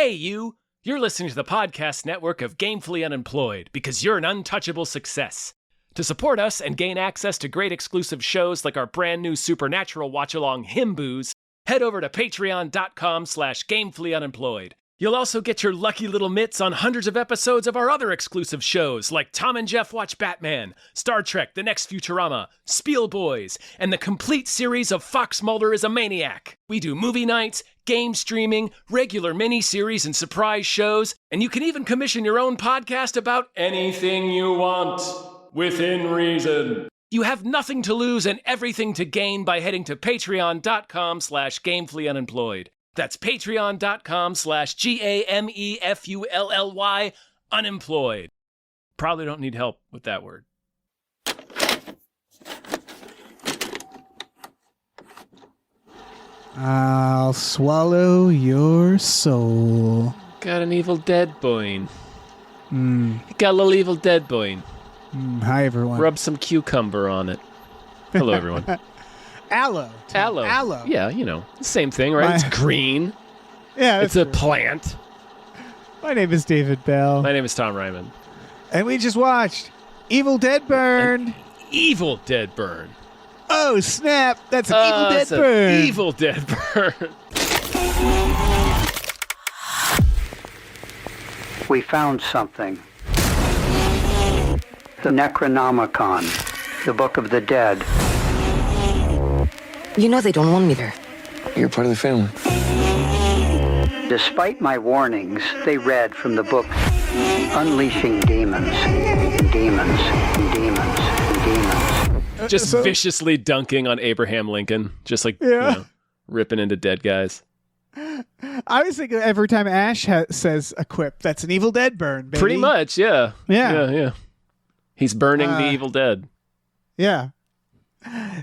Hey, you! You're listening to the podcast network of Gamefully Unemployed because you're an untouchable success. To support us and gain access to great exclusive shows like our brand new Supernatural watch-along Himboos, head over to patreon.com/gamefullyunemployed. You'll also get your lucky little mitts on hundreds of episodes of our other exclusive shows like Tom and Jeff Watch Batman, Star Trek The Next Futurama, Spiel Boys, and the complete series of Fox Mulder is a Maniac. We do movie nights, game streaming, regular mini-series and surprise shows, and you can even commission your own podcast about anything you want, within reason. You have nothing to lose and everything to gain by heading to patreon.com/gamefullyunemployed. That's patreon.com/GAMEFULLY unemployed. Probably don't need help with that word. I'll swallow your soul. Got an Evil Dead boing. Got a little Evil Dead boing. Hi, everyone. Rub some cucumber on it. Hello, everyone. Aloe. Aloe. Yeah, you know, same thing, right? It's green. Yeah, it's a plant. My name is David Bell. My name is Tom Ryman. And we just watched Evil Dead Burn. Evil Dead Burn. Oh, snap. That's an Evil Dead Burn. Evil Dead Burn. We found something. The Necronomicon, the Book of the Dead. You know they don't want me there. You're part of the family. Despite my warnings, they read from the book Unleashing Demons, and Demons, and Demons, and Demons. Just viciously dunking on Abraham Lincoln. Just like, ripping into dead guys. I was thinking every time Ash says a quip, that's an Evil Dead burn, baby. Pretty much, yeah. Yeah. He's burning the Evil Dead. Yeah.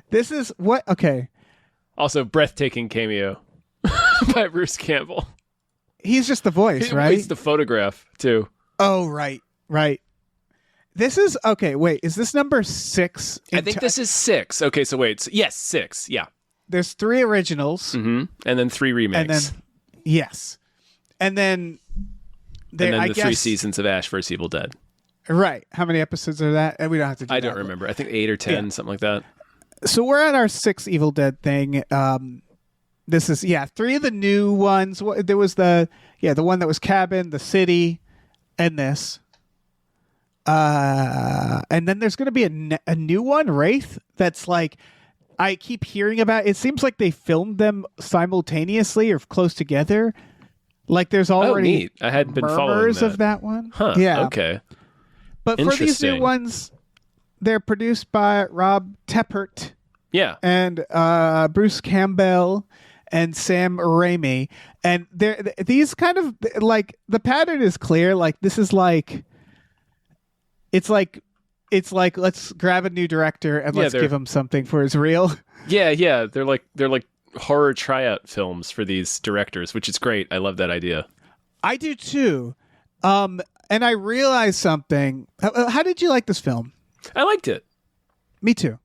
This is what... Okay. Also, breathtaking cameo by Bruce Campbell. He's just the voice, right? He's the photograph, too. Oh, right. This is... Okay, wait. Is this number 6? I think this is 6. Okay, so wait. Yes, 6. Yeah. There's 3 originals. Mm-hmm. And then 3 remakes. And then... Yes. And then... the 3 seasons of Ash vs. Evil Dead. Right. How many episodes are that? And we don't have to do I don't remember. I think 8 or 10, something like that. So we're at our 6th Evil Dead thing. This is 3 of the new ones. There was the one that was Cabin, the City, and this. And then there's going to be a new one, Wraith. That's like I keep hearing about. It seems like they filmed them simultaneously or close together. Like there's already neat. I hadn't been following that. Of that one. Huh. Yeah. Okay. But for these new ones, they're produced by Rob Tappert. Yeah. And Bruce Campbell and Sam Raimi. And these kind of like the pattern is clear. Like this is like it's like let's grab a new director and let's give him something for his reel. Yeah. They're like horror tryout films for these directors, which is great. I love that idea. I do too. And I realized something. How did you like this film? I liked it. Me too.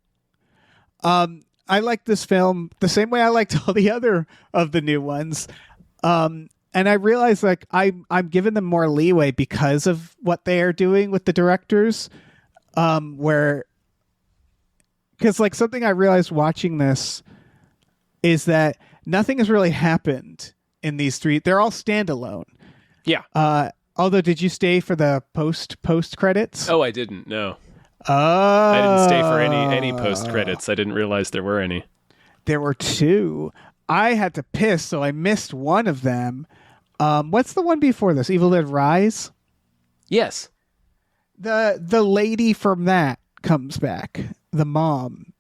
I liked this film the same way I liked all the other of the new ones. And I realized like I'm giving them more leeway because of what they are doing with the directors. Because like something I realized watching this is that nothing has really happened in these 3. They're all standalone. Yeah. Although, did you stay for the post credits? Oh, I didn't. No. I didn't stay for any post credits. I didn't realize there were any. There were 2. I had to piss, so I missed one of them. What's the one before this? Evil Dead Rise? Yes. The lady from that comes back. The mom.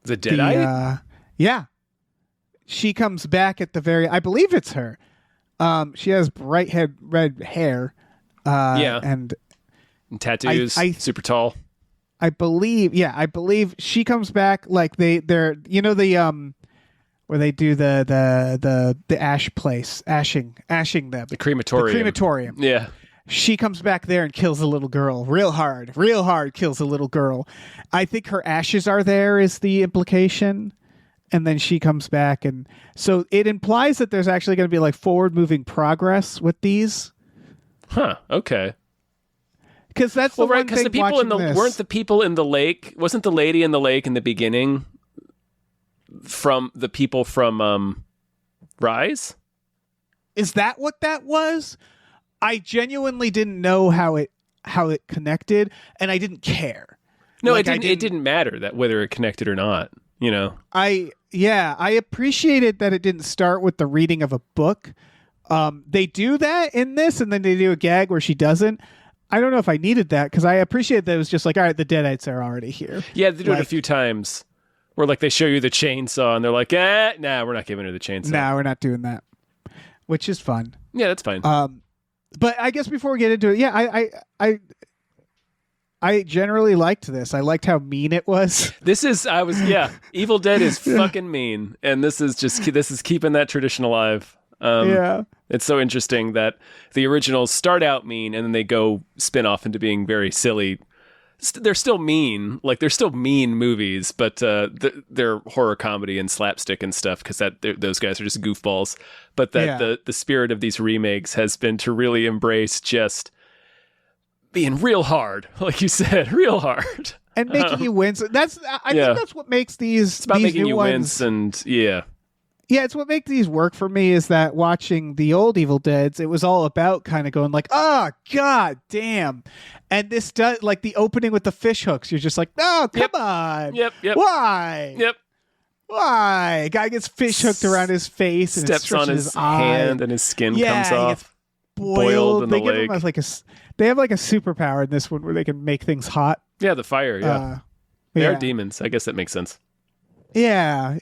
The Deadite? Yeah. She comes back at the very... I believe it's her. She has bright red hair. And tattoos. Super tall. I believe she comes back like they're where they do the ash place, ashing them. The crematorium. Yeah. She comes back there and kills a little girl real hard kills a little girl. I think her ashes are there is the implication. and then she comes back, and so it implies that there's actually going to be like forward moving progress with these. Huh. Okay. Because that's the one because thing the people in the watching this. weren't the people in the lake. Wasn't the lady in the lake in the beginning from the people from Rise? Is that what that was? I genuinely didn't know how it connected, and I didn't care. No, Like, it didn't matter that whether it connected or not. You know. I appreciated that it didn't start with the reading of a book. They do that in this, and then they do a gag where she doesn't. I don't know if I needed that, because I appreciate that it was just like, all right, the Deadites are already here. Yeah, they do it a few times where like they show you the chainsaw and they're like, nah, we're not giving her the chainsaw. Nah, we're not doing that, which is fun. Yeah, that's fine. But I guess before we get into it, yeah, I generally liked this. I liked how mean it was. Evil Dead is fucking mean, and this is keeping that tradition alive. Yeah. It's so interesting that the originals start out mean and then they go spin off into being very silly. They're still mean, like they're still mean movies, but they're horror comedy and slapstick and stuff because those guys are just goofballs. But that the spirit of these remakes has been to really embrace just being real hard, like you said, real hard, and making you wince. I think that's what makes these. It's about these making new you ones, wince, and yeah, it's what makes these work for me is that watching the old Evil Deads, it was all about kind of going like, oh, god damn. And this does, like the opening with the fish hooks, you're just like, oh, come on. Yep. Why? Yep. Why? Guy gets fish hooked around his face and steps on his hand and his skin comes he off. gets boiled in the they give lake. him they have like a superpower in this one where they can make things hot. Yeah, the fire, They yeah. are demons. I guess that makes sense. Yeah.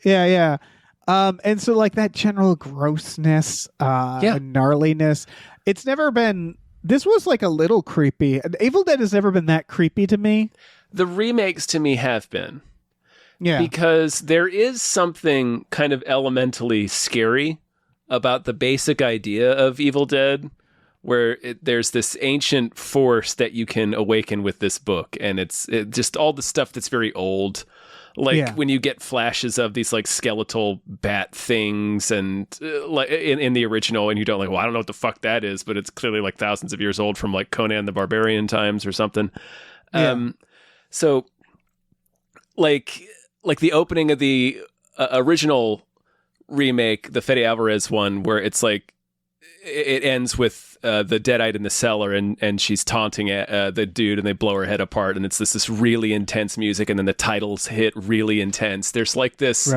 And so like that general grossness, and gnarliness, it's never been. This was like a little creepy. Evil Dead has never been that creepy to me. The remakes to me have been. Yeah. Because there is something kind of elementally scary about the basic idea of Evil Dead, where there's this ancient force that you can awaken with this book. And it's just all the stuff that's very old. Like when you get flashes of these like skeletal bat things and like in the original, and you don't like, well, I don't know what the fuck that is, but it's clearly like thousands of years old from like Conan the Barbarian times or something. Yeah. So like the opening of the original remake, the Fede Alvarez one, where it's like it ends with the Deadite in the cellar and she's taunting the dude and they blow her head apart and it's this really intense music and then the titles hit really intense. There's like this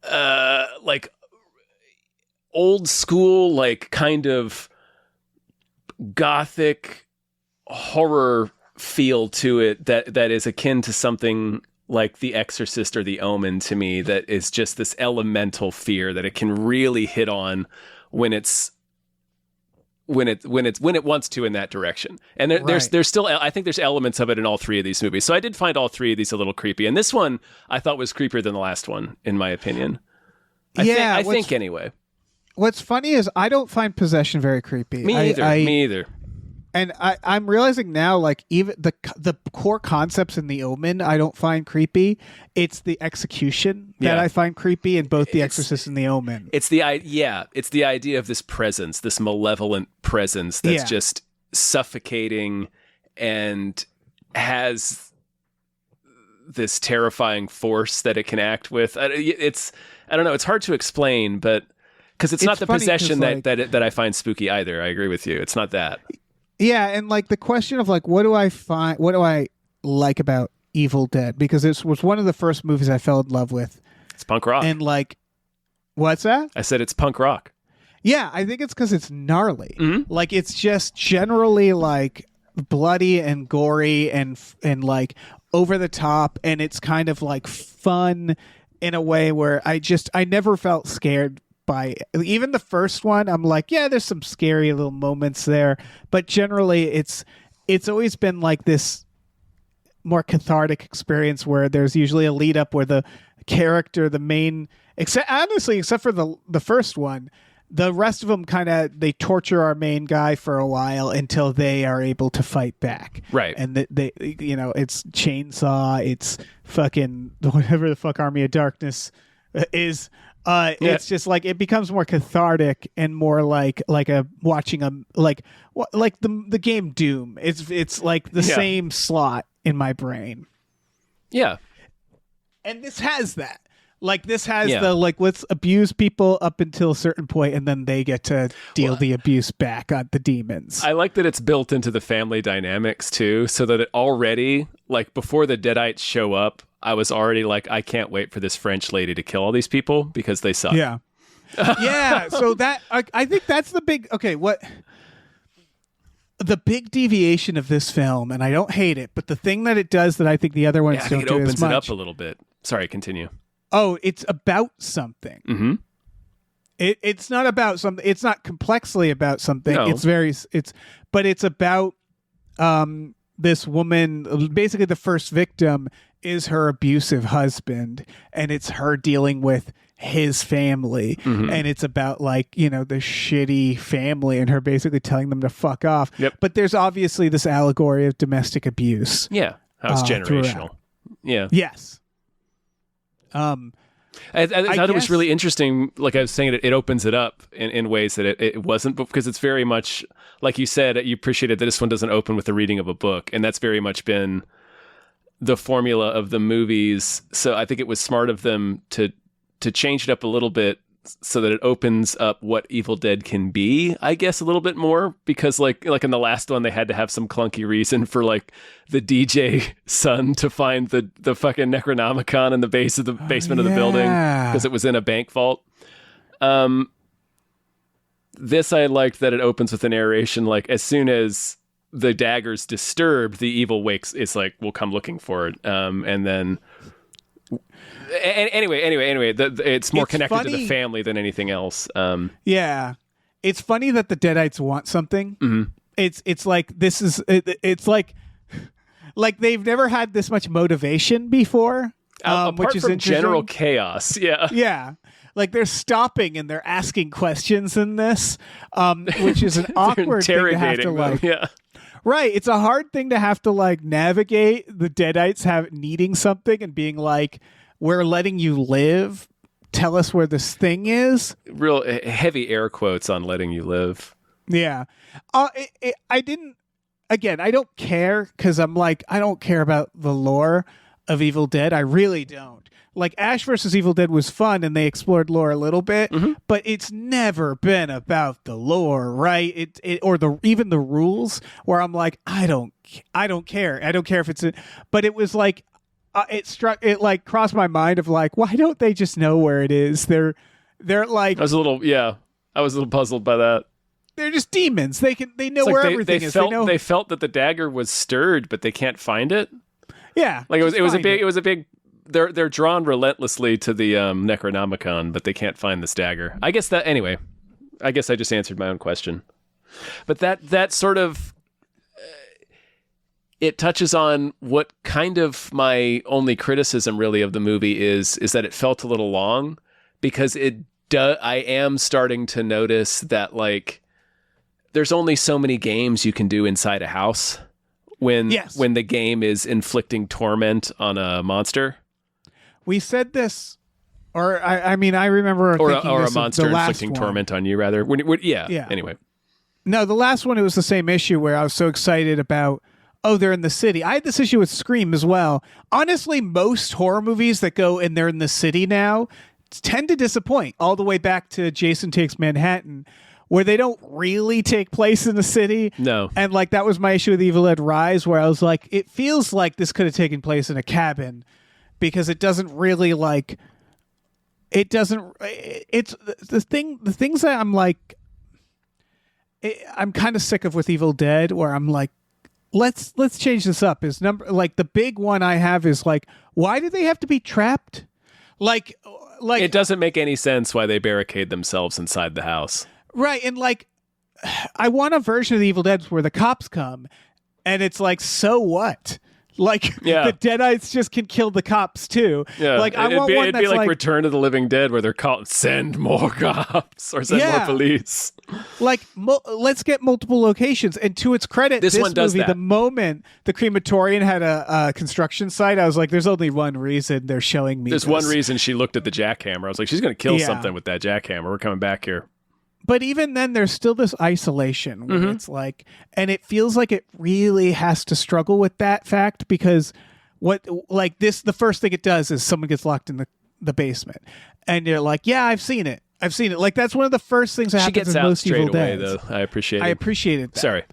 like old school like kind of gothic horror feel to it that is akin to something like The Exorcist or The Omen to me, that is just this elemental fear that it can really hit on when it wants to in that direction. And there's still, I think there's elements of it in all three of these movies. So I did find all three of these a little creepy. And this one I thought was creepier than the last one, in my opinion. I think anyway. What's funny is I don't find possession very creepy. Me either. And I'm realizing now, like even the core concepts in The Omen, I don't find creepy. It's the execution that I find creepy in both The Exorcist and The Omen. It's the idea of this presence, this malevolent presence that's just suffocating and has this terrifying force that it can act with. I don't know. It's hard to explain, but because it's not the possession that I find spooky either. I agree with you. It's not that. Yeah, and like the question of like what do I like about Evil Dead, because it was one of the first movies I fell in love with. It's punk rock. And like, what's that? I said it's punk rock. Yeah, I think it's because it's gnarly. Mm-hmm. Like it's just generally like bloody and gory and like over the top, and it's kind of like fun in a way where I never felt scared by even the first one. I'm like, yeah, there's some scary little moments there, but generally it's always been like this more cathartic experience where there's usually a lead up where the character, the main, except for the first one, The rest of them they torture our main guy for a while until they are able to fight back. Right. And they it's Chainsaw, it's fucking whatever the fuck Army of Darkness is. It's just like it becomes more cathartic and more like watching the game Doom. It's like the same slot in my brain. Yeah. And this has that. Like this has the let's abuse people up until a certain point and then they get to deal the abuse back on the demons. I like that it's built into the family dynamics too, so that it already, like before the Deadites show up, I was already like, I can't wait for this French lady to kill all these people because they suck. Yeah. Yeah. So that I think that's the big the big deviation of this film, and I don't hate it, but the thing that it does that I think the other ones don't do as much. It opens it up a little bit. Sorry, continue. Oh, it's about something. Mm-hmm. It's not about something. It's not complexly about something. No. But it's about this woman. Basically, the first victim is her abusive husband, and it's her dealing with his family, and it's about the shitty family and her basically telling them to fuck off. Yep. But there's obviously this allegory of domestic abuse. Yeah, how it's generational. Throughout. Yeah. Yes. I thought it was really interesting. Like I was saying, it opens it up in ways that it wasn't, because it's very much like you said. You appreciated that this one doesn't open with the reading of a book, and that's very much been the formula of the movies. So I think it was smart of them to change it up a little bit so that it opens up what Evil Dead can be, I guess, a little bit more, because like in the last one, they had to have some clunky reason for like the DJ son to find the fucking Necronomicon in the basement of the building because it was in a bank vault. This, I liked that it opens with a narration, like as soon as the dagger's disturbed, the evil wakes. It's like, we'll come looking for it. And then anyway, it's more connected to the family than anything else. Yeah, it's funny that the Deadites want something. Mm-hmm. It's like this is it's like they've never had this much motivation before, apart which is from interesting. General chaos. Yeah, yeah. Like they're stopping and they're asking questions in this, which is an awkward thing to have to like. Yeah. Right, it's a hard thing to have to like navigate the Deadites needing something and being like, "We're letting you live. Tell us where this thing is." Real heavy air quotes on letting you live. Yeah, I didn't. Again, I don't care because I'm like, I don't care about the lore of Evil Dead. I really don't. Like Ash versus Evil Dead was fun and they explored lore a little bit, but it's never been about the lore, right? Even the rules where I'm like, I don't care. I don't care if it's but it was like it like crossed my mind of like, why don't they just know where it is? They're like, I was a little puzzled by that. They're just demons. They know where everything is. They felt that the dagger was stirred, but they can't find it. Yeah. Like it was a big They're drawn relentlessly to the Necronomicon, but they can't find this dagger. I guess I just answered my own question. But that sort of it touches on what kind of my only criticism really of the movie is that it felt a little long, because I am starting to notice that like there's only so many games you can do inside a house when the game is inflicting torment on a monster. We said this, or I mean, I remember or thinking a this monster the last inflicting one. torment on you, rather. Yeah. Anyway, no, the last one, it was the same issue where I was so excited about. Oh, they're in the city. I had this issue with Scream as well. Honestly, most horror movies that go and they're in the city now tend to disappoint. All the way back to Jason Takes Manhattan, where they don't really take place in the city. No. And like that was my issue with Evil Dead Rise, where I was like, it feels like this could have taken place in a cabin. Because it doesn't really like, it's the things that I'm like, I'm kind of sick of with Evil Dead, where I'm like, let's change this up. Is like the big one I have is like, why do they have to be trapped? Like it doesn't make any sense why they barricade themselves inside the house. Right. And like, I want a version of the Evil Dead where the cops come and it's like, so what? Like Yeah. the Deadites just can kill the cops too. Yeah, Like I want one it'd that's be like like Return of the Living Dead, where they're called send more cops or send more police. let's get multiple locations. And to its credit, This one does movie, that. the moment the crematorium had a construction site, I was like, "There's only one reason they're showing me." There's this. one reason she looked at the jackhammer. I was like, she's going to kill Yeah. something with that jackhammer. We're coming back here. But even then, there's still this isolation where it's like, and it feels like it really has to struggle with that fact because the first thing it does is someone gets locked in the basement, and you're like, yeah, I've seen it. Like that's one of the first things that She happens gets in out most straight Evil away, Deads. though. I appreciated that. Sorry.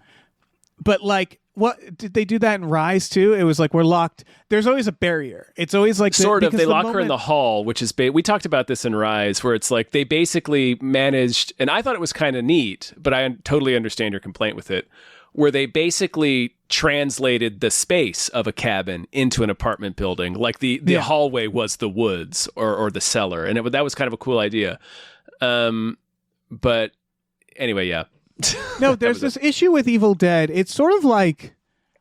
But like, what did they do that in Rise too? It was like we're locked. There's always a barrier. It's always like Sort of. They lock her in moment- the hall, which is we talked about this in Rise, where it's like they basically managed, and I thought it was kind of neat, but I totally understand your complaint with it, where they basically translated the space of a cabin into an apartment building, like the hallway was the woods or the cellar, and that was kind of a cool idea. But anyway, yeah. No, there's this issue with Evil Dead. It's sort of like,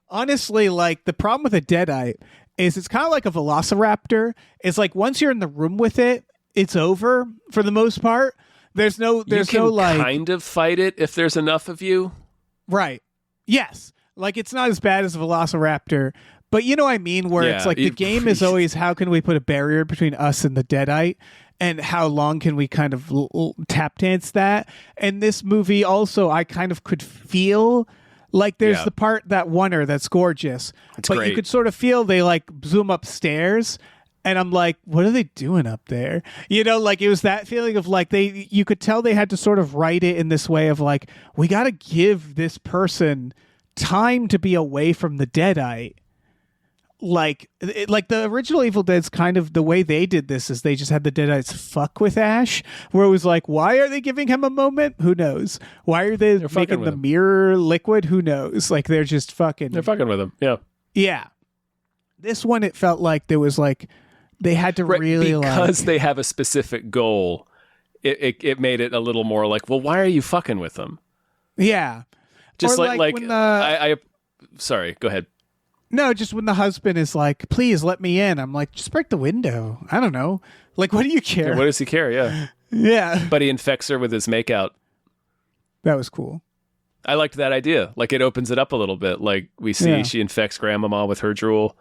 honestly, like the problem with a Deadite is it's kind of like a velociraptor. It's like once you're in the room with it, it's over for the most part. There's no like kind of fight it if there's enough of you. Right. Yes. Like it's not as bad as a velociraptor, but you know what I mean? Where it's like the game is always how can we put a barrier between us and the Deadite? And how long can we kind of tap dance that? And this movie also, I kind of could feel like there's the part, that oneer that's gorgeous. But great. you could sort of feel they like zoom upstairs. And I'm like, what are they doing up there? You know, like it was that feeling of like you could tell they had to sort of write it in this way of like, we got to give this person time to be away from the Deadite. Like the original Evil Dead's kind of the way they did this is they just had the Deadites fuck with Ash, where it was like, why are they giving him a moment? Who knows? Why are they making the mirror liquid? Who knows? Like they're just fucking. They're fucking with him. Yeah. Yeah. This one, it felt like there was like they had to really because they have a specific goal. It made it a little more like, well, why are you fucking with them? Yeah. Just or like when I sorry, go ahead. No, just when the husband is like, please let me in. I'm like, just break the window. I don't know. Like, what do you care? Yeah, what does he care? Yeah. Yeah. But he infects her with his makeout. That was cool. I liked that idea. Like, it opens it up a little bit. Like, we see she infects Grandmama with her drool.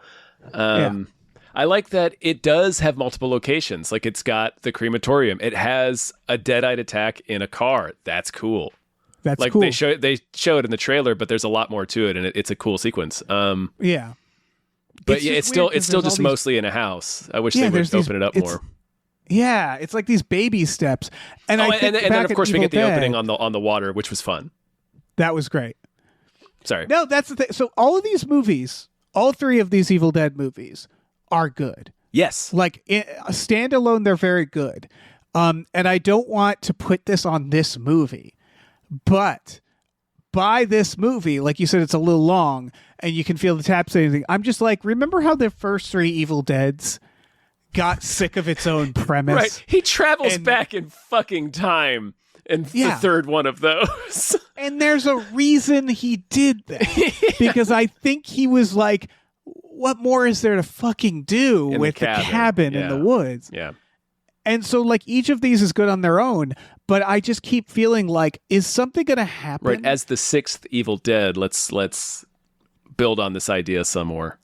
I like that it does have multiple locations. Like, it's got the crematorium. It has a Deadite attack in a car. That's cool. That's like cool. they show it in the trailer, but there's a lot more to it, and it's a cool sequence. Yeah, but it's still just mostly in a house. I wish they would open it up more. Yeah, it's like these baby steps, and then of course we get the opening on the water, which was fun. That was great. Sorry, no, that's the thing. So all of these movies, all three of these Evil Dead movies, are good. Yes, like standalone, they're very good. And I don't want to put this on this movie. But by this movie, like you said, it's a little long and you can feel the taps and anything. I'm just like, remember how the first three Evil Deads got sick of its own premise? Right. He travels back in fucking time in the third one of those. And there's a reason he did that. Because I think he was like, what more is there to fucking do with the cabin in the woods? Yeah. And so, like, each of these is good on their own, but I just keep feeling like, is something going to happen? Right, as the sixth Evil Dead, let's build on this idea some more.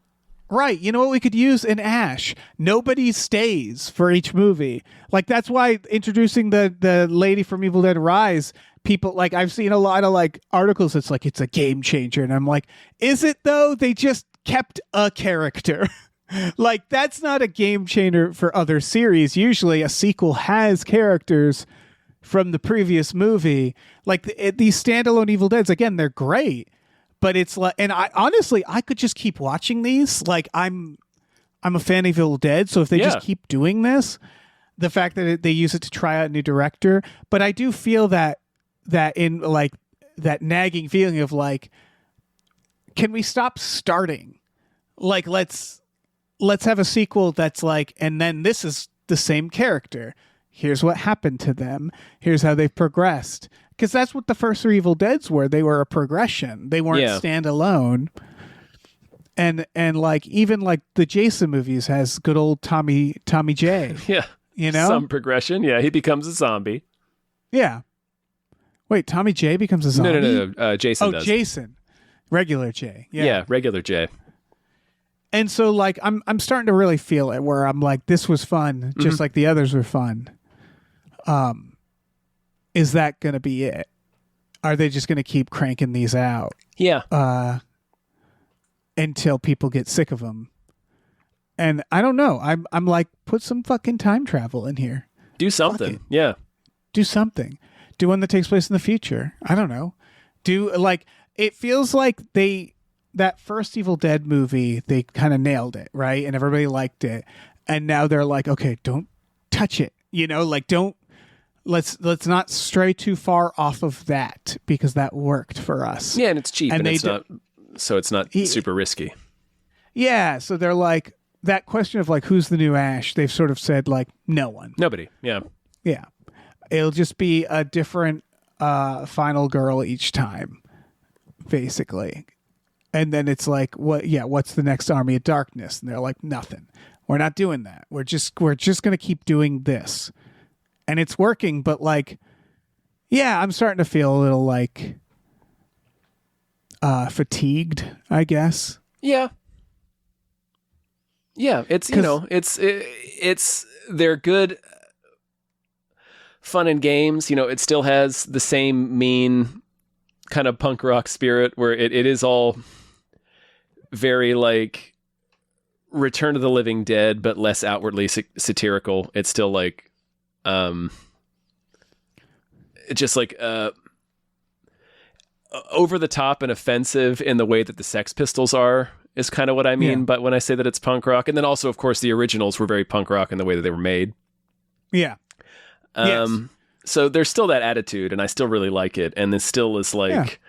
Right, you know what we could use? An Ash. Nobody stays for each movie. Like, that's why introducing the lady from Evil Dead Rise, people, like, I've seen a lot of, like, articles that's like, it's a game changer. And I'm like, is it, though? They just kept a character. Like, that's not a game changer for other series. Usually a sequel has characters from the previous movie. Like these standalone Evil Deads, again, they're great, but it's like, and I honestly, I could just keep watching these. Like I'm a fan of Evil Dead. So if they just keep doing this, the fact that they use it to try out a new director, but I do feel that in like that nagging feeling of like, can we stop starting? Like, let's have a sequel that's like, and then this is the same character. Here's what happened to them. Here's how they've progressed. Because that's what the first three Evil Deads were. They were a progression. They weren't standalone. and like even like the Jason movies has good old Tommy J. Yeah. You know? Some progression. Yeah, he becomes a zombie. Yeah. Wait, Tommy J becomes a zombie? No. Jason does. Jason. Regular J. Yeah, regular J. And so like I'm starting to really feel it where I'm like, this was fun, just like the others were fun. Is that gonna be it? Are they just gonna keep cranking these out? Yeah. Until people get sick of them? And I don't know. I'm like, put some fucking time travel in here. Do something. Yeah. Do something. Do one that takes place in the future. I don't know. Do like, it feels like that first Evil Dead movie, they kind of nailed it, right? And everybody liked it. And now they're like, okay, don't touch it. You know, like let's not stray too far off of that because that worked for us. Yeah, and it's cheap and it's not super risky. Yeah, so they're like, that question of like, who's the new Ash? They've sort of said like, no one. Nobody. Yeah. Yeah. It'll just be a different final girl each time, basically. And then it's like, what's the next Army of Darkness? And they're like, nothing. We're not doing that. We're just going to keep doing this. And it's working, but like, yeah, I'm starting to feel a little like fatigued, I guess. Yeah. Yeah, it's, you know, it's they're good fun and games. You know, it still has the same mean kind of punk rock spirit where it is all very like Return of the Living Dead, but less outwardly satirical. It's still like, just like over the top and offensive in the way that the Sex Pistols are, is kind of what I mean. Yeah. But when I say that it's punk rock, and then also, of course, the originals were very punk rock in the way that they were made. Yeah. Yes. So there's still that attitude, and I still really like it. And this still is like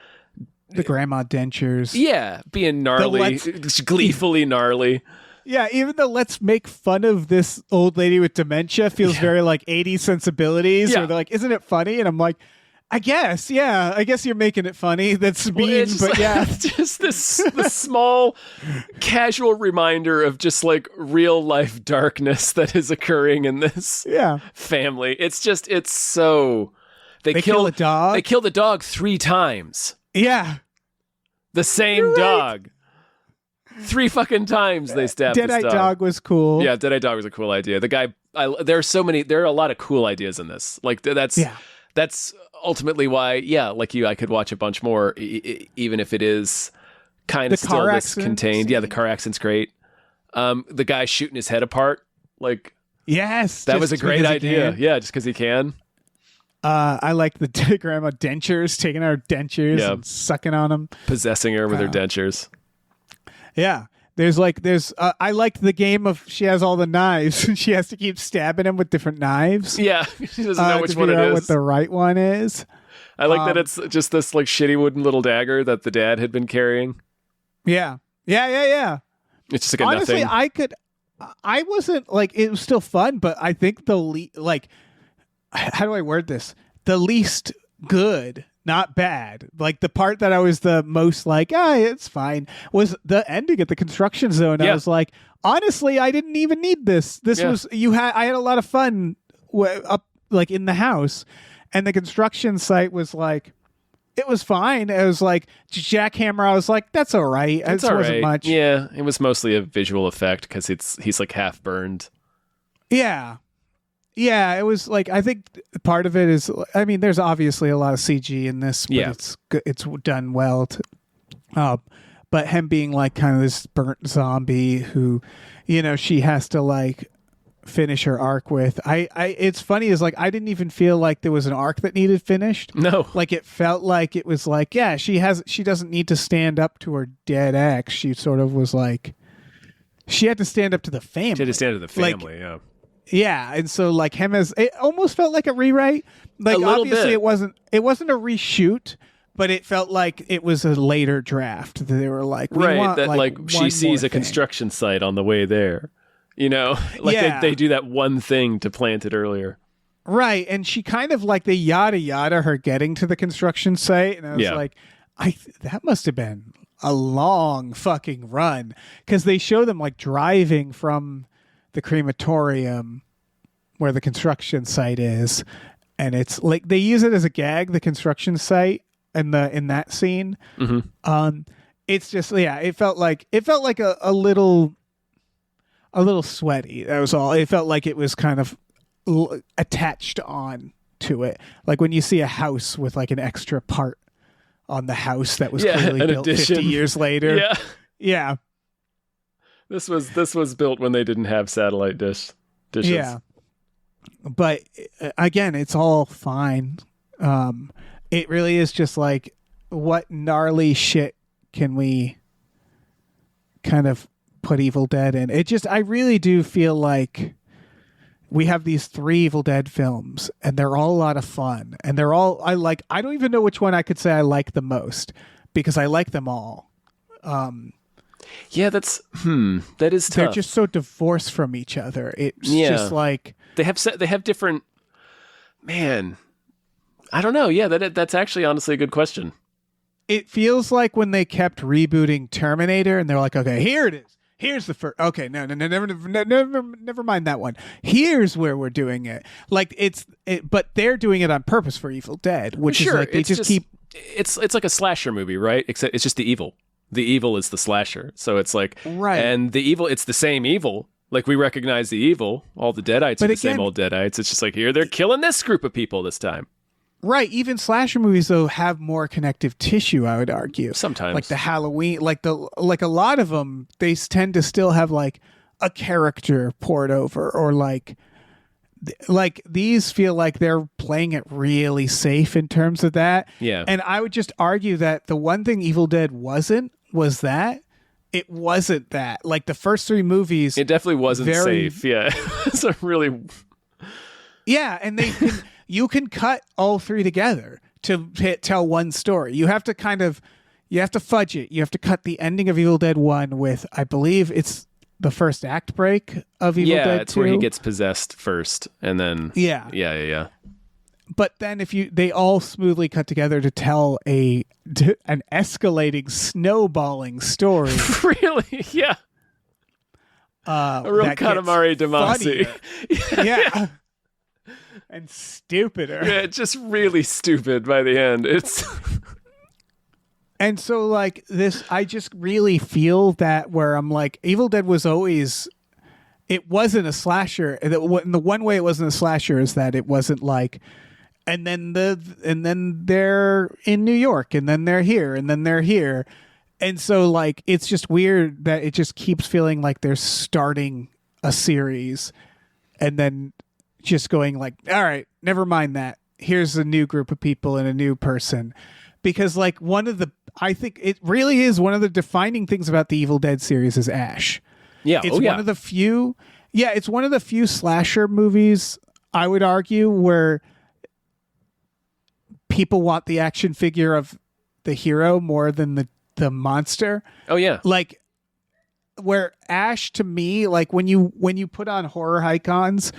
the grandma dentures. Yeah, being gnarly, gleefully gnarly. Yeah, even though let's make fun of this old lady with dementia feels very like 80s sensibilities. Yeah. Where they're like, isn't it funny? And I'm like, I guess you're making it funny. That's mean, but yeah. Just this small casual reminder of just like real life darkness that is occurring in this family. It's so... They kill a dog? They kill the dog 3 times. Yeah. The same dog. 3 fucking times they stabbed this dog. Deadite dog was cool. Yeah, Deadite dog was a cool idea. The guy... there are a lot of cool ideas in this. Like, that's ultimately why, like you, I could watch a bunch more, even if it is kind of still this contained. Yeah, the car accident's great. The guy shooting his head apart, like, yes, that was a great idea. Yeah, just because he can. I like the grandma dentures, taking our dentures and sucking on them, possessing her with her dentures. Yeah. I like the game of she has all the knives and she has to keep stabbing him with different knives. Yeah, she doesn't know which one it is. What the right one is. I like that it's just this like shitty wooden little dagger that the dad had been carrying. Yeah. It's just like honestly, nothing. I wasn't like, it was still fun, but I think how do I word this? The least good. Not bad. Like the part that I was the most like, it's fine, was the ending at the construction zone. I was like, honestly, I didn't even need this. I had a lot of fun up like in the house, and the construction site was like, it was fine. It was like jackhammer. I was like, that's all right. It wasn't much. Yeah, it was mostly a visual effect because he's like half burned. Yeah. Yeah, it was like, I think part of it is, I mean, there's obviously a lot of CG in this, but it's done well. But him being like kind of this burnt zombie who, you know, she has to like finish her arc with. It's funny is like, I didn't even feel like there was an arc that needed finished. No. Like it felt like it was like, she doesn't need to stand up to her dead ex. She sort of was like, she had to stand up to the family. She had to stand up to the family, yeah. Yeah, and so like it almost felt like a rewrite. Like obviously it wasn't a reshoot, but it felt like it was a later draft. They were like, she sees a construction site on the way there. You know, like they do that one thing to plant it earlier. Right, and she kind of like they yada her getting to the construction site, and I was like, that must have been a long fucking run, because they show them like driving from the crematorium where the construction site is, and it's like they use it as a gag, the construction site, in that scene. It's just, it felt like a little sweaty. That was all. It felt like it was kind of attached on to it, like when you see a house with like an extra part on the house that was clearly built addition. 50 years later. Yeah. This was built when they didn't have satellite dishes. Yeah. But again, it's all fine. It really is just like, what gnarly shit can we kind of put Evil Dead in? I really do feel like we have these 3 Evil Dead films, and they're all a lot of fun, and they're all, I don't even know which one I could say I like the most, because I like them all. Yeah, that is tough. They're just so divorced from each other. It's just like they have different. Man, I don't know. Yeah, that's actually honestly a good question. It feels like when they kept rebooting Terminator, and they're like, okay, here it is. Here's the first. Okay, no, never mind that one. Here's where we're doing it. Like but they're doing it on purpose for Evil Dead, which is like they just keep. It's like a slasher movie, right? Except it's just the evil. The evil is the slasher, so it's like right. And the evil, it's the same evil. Like we recognize the evil. All the Deadites are the same old Deadites. It's just like here they're killing this group of people this time. Right. Even slasher movies though have more connective tissue, I would argue. Sometimes. Like the Halloween, like a lot of them, they tend to still have like a character poured over, or like these feel like they're playing it really safe in terms of that. Yeah. And I would just argue that the one thing Evil Dead wasn't was that. It wasn't that. Like the first 3 movies. It definitely wasn't safe. Yeah. It's a really. Yeah. And you can cut all 3 together to tell one story. You have to fudge it. You have to cut the ending of Evil Dead 1 with, I believe it's the first act break of Evil Dead 2. Yeah, it's where he gets possessed first, and then. Yeah. But then they all smoothly cut together to tell an escalating, snowballing story. Really? Yeah. A real Katamari Damacy. Yeah. And stupider. Yeah, just really stupid by the end. It's And so like this, I just really feel that where I'm like, Evil Dead was always, it wasn't a slasher. And the one way it wasn't a slasher is that it wasn't like, and then they're in New York, and then they're here, and then they're here. And so like, it's just weird that it just keeps feeling like they're starting a series and then just going like, all right, never mind that. Here's a new group of people and a new person. Because like I think it really is one of the defining things about the Evil Dead series is Ash. Yeah. It's one of the few, it's one of the few slasher movies, I would argue, where people want the action figure of the hero more than the monster. Oh yeah. Like where Ash, to me, like when you put on horror icons,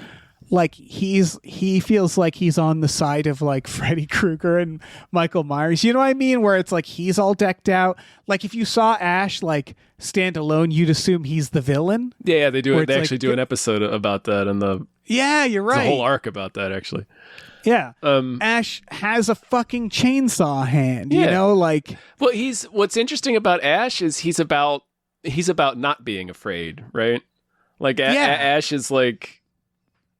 like he feels like he's on the side of like Freddy Krueger and Michael Myers. You know what I mean? Where it's like he's all decked out. Like if you saw Ash like stand alone, you'd assume he's the villain. Yeah, they do it. They actually do an episode about that, and you're right. There's a whole arc about that actually. Yeah. Ash has a fucking chainsaw hand. You know, like. Well, what's interesting about Ash is he's about not being afraid, right? Like Ash is like.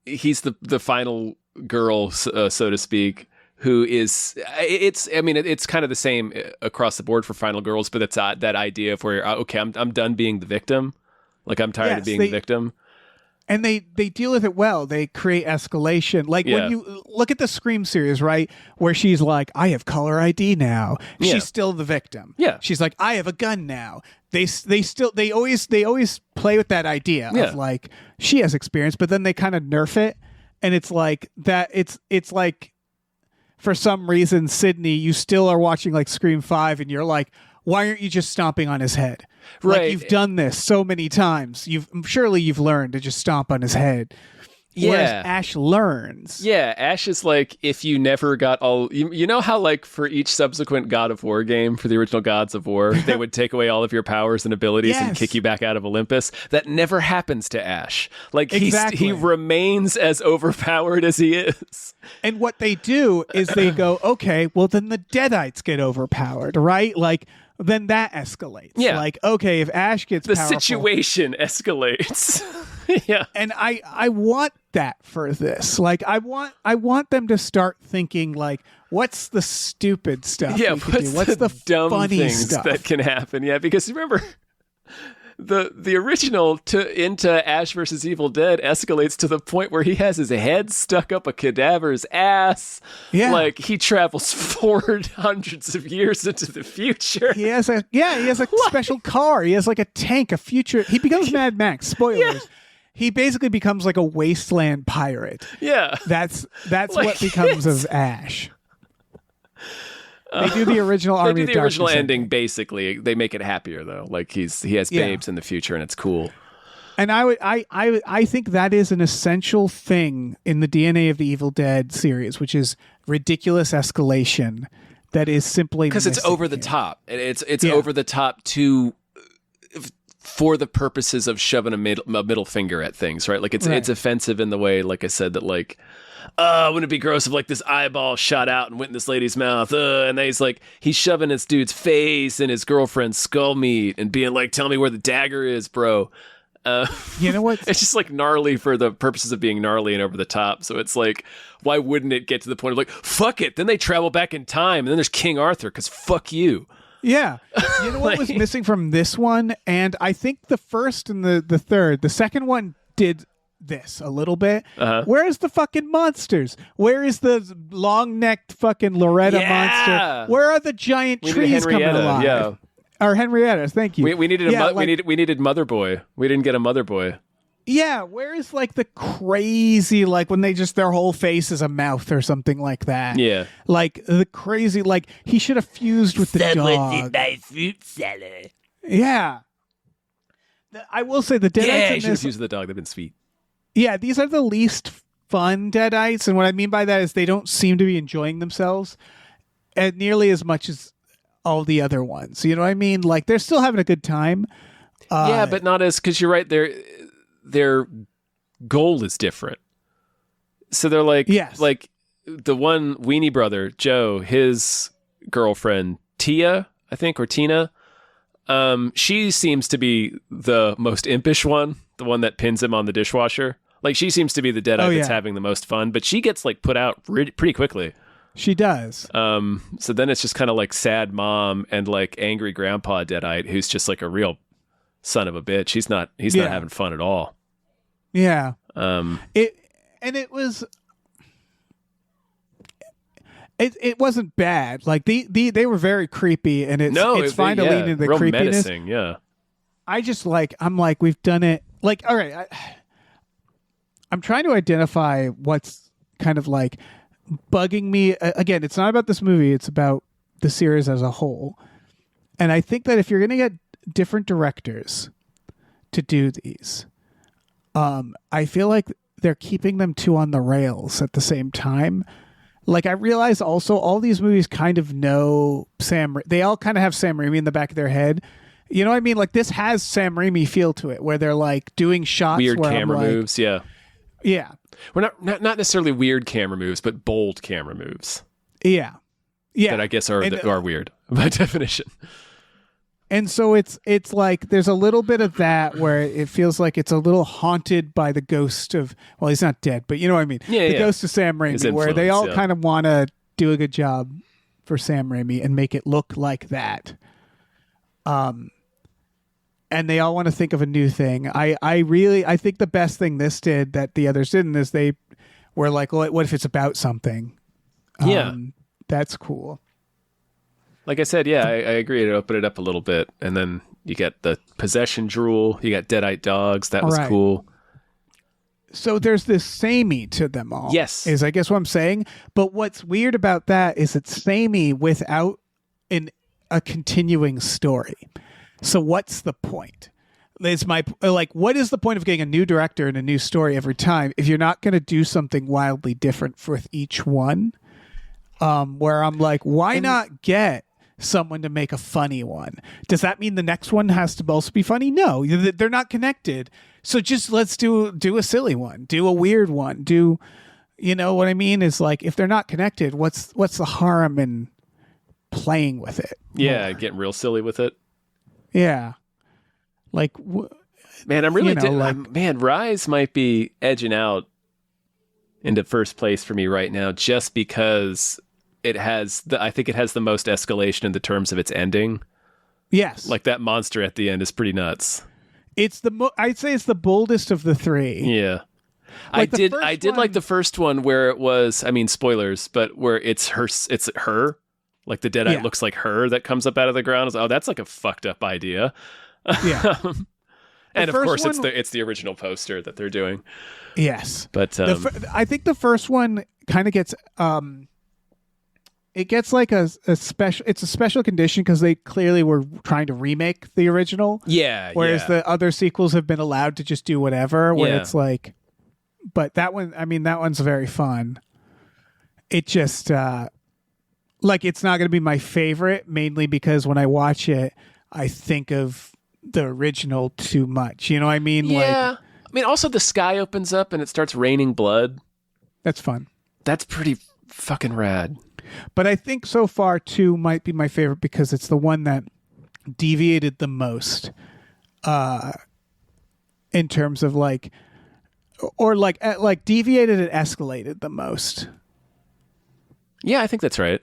He's the final girl, so to speak, who is. It's kind of the same across the board for final girls, but it's that idea of where okay, I'm done being the victim, like I'm tired of being the victim. And they deal with it well. They create escalation. Like when you look at the Scream series, right, where she's like, I have caller ID now. She's still the victim. Yeah. She's like, I have a gun now. They always play with that idea of like she has experience, but then they kind of nerf it, and it's like that. It's like for some reason, Sydney, you still are watching like Scream 5, and you're like, why aren't you just stomping on his head? Right. Like you've done this so many times. Surely you've learned to just stomp on his head. Whereas Yeah. Ash learns. Yeah, Ash is like, if you never got all... You know how, like, for each subsequent God of War game, for the original Gods of War, they would take away all of your powers and abilities and Yes. kick you back out of Olympus? That never happens to Ash. Like, Exactly. he remains as overpowered as he is. And what they do is they go, okay, well, then the Deadites get overpowered, right? Like, then that escalates. Yeah. Like, okay, if Ash gets The powerful, situation escalates. Yeah. and I want that for this. Like, I want them to start thinking, like, what's the stupid stuff Yeah, we could do? what's the dumb funny things stuff? that can happen? Yeah, because remember, the original into Ash versus Evil Dead escalates to the point where he has his head stuck up a cadaver's ass. Yeah. Like he travels forward hundreds of years into the future. He has a special car. He has like a tank, a future. He becomes Mad Max. Spoilers. He basically becomes like a wasteland pirate. Yeah. That's Like, what becomes of Ash. They do the original They Army do of the Darkness original ending basically. They make it happier though. Like he has babes in the future and it's cool. And I think that is an essential thing in the DNA of the Evil Dead series, which is ridiculous escalation that is simply Because it's missing over the here. top. It's over the top for the purposes of shoving a middle finger at things, right? Like it's offensive in the way, like I said, that like, wouldn't it be gross if like this eyeball shot out and went in this lady's mouth? And then he's shoving this dude's face in his girlfriend's skull meat and being like, tell me where the dagger is, bro. You know what? It's just like gnarly for the purposes of being gnarly and over the top. So it's like, why wouldn't it get to the point of like, fuck it. Then they travel back in time and then there's King Arthur because fuck you. Yeah. You know what was missing from this one? And I think the first and the third, the second one did this a little bit. Where's the fucking monsters? Where is the long-necked fucking Loretta monster? Where are the giant trees coming alive? Yeah. Or Henrietta, thank you. We needed we needed Mother Boy. We didn't get a Mother Boy. Yeah, where is like the crazy, like when they just, their whole face is a mouth or something like that. Yeah. Like the crazy, like he should have fused with the dog. in my fruit salad. Yeah. I will say the Deadites Yeah, in you should have this, used the dog. They've been sweet. yeah, these are the least fun Deadites. And what I mean by that is they don't seem to be enjoying themselves nearly as much as all the other ones. You know what I mean? Like they're still having a good time. Yeah, but not as, because you're right, their goal is different. So they're like, Yes. like the one Weenie brother, Joe, his girlfriend, Tia, I think, or Tina, she seems to be the most impish one, the one that pins him on the dishwasher. Like she seems to be the Deadite that's having the most fun, but she gets like put out pretty quickly. She does. So then it's just kind of like sad mom and like angry grandpa Deadite who's just like a real son of a bitch. He's not having fun at all. Yeah. It wasn't bad. Like they were very creepy, and it's fine to lean into the real creepiness. menacing, yeah. I'm like we've done it. Like, all right, I'm trying to identify what's kind of like bugging me. Again, it's not about this movie; it's about the series as a whole. And I think that if you're going to get different directors to do these, I feel like they're keeping them too on the rails at the same time. Like, I realize also all these movies kind of know they all kind of have Sam Raimi in the back of their head. You know what I mean? Like, this has Sam Raimi feel to it, where they're like doing shots, Weird where camera I'm like, moves, yeah. Yeah. We're not necessarily weird camera moves, but bold camera moves. Yeah. Yeah. That I guess are weird by definition. And so it's like there's a little bit of that where it feels like it's a little haunted by the ghost of, well, he's not dead, but you know what I mean? Yeah, the yeah. ghost of Sam His Raimi, where they all influence, yeah. kind of want to do a good job for Sam Raimi and make it look like that. And they all want to think of a new thing. I think the best thing this did that the others didn't is they were like, well, what if it's about something? Yeah. That's cool. Like I said, yeah, I agree. It opened it up a little bit. And then you get the possession drool. You got Deadite dogs. That was Right. cool. So there's this samey to them all. Yes. Is I guess what I'm saying. But what's weird about that is it's samey without a continuing story. So what's the point? It's my like, what is the point of getting a new director and a new story every time if you're not going to do something wildly different with each one? Where I'm like, why not get someone to make a funny one? Does that mean the next one has to also be funny? No, they're not connected. So just let's do a silly one, do a weird one, you know what I mean? Is like, if they're not connected, what's the harm in playing with it? Yeah, more? getting real silly with it. Yeah. Like, man, I'm really man, Rise might be edging out into first place for me right now, just because I think it has the most escalation in the terms of its ending. Yes, like that monster at the end is pretty nuts. It's I'd say it's the boldest of the three. Yeah, like I did like the first one where it was, I mean, spoilers, but where it's her, like the Deadite looks like her that comes up out of the ground. I was, oh, that's like a fucked up idea. Yeah. And of course it's the original poster that they're doing. Yes. But I think the first one kind of gets it gets like a special condition because they clearly were trying to remake the original. Yeah. Whereas the other sequels have been allowed to just do whatever, where it's like, but that one, I mean, that one's very fun. It just like, it's not going to be my favorite, mainly because when I watch it, I think of the original too much. You know what I mean? Yeah. Like, I mean, also the sky opens up and it starts raining blood. That's fun. That's pretty fucking rad. But I think so far 2 might be my favorite because it's the one that deviated the most in terms of like, or like deviated and escalated the most. Yeah, I think that's right.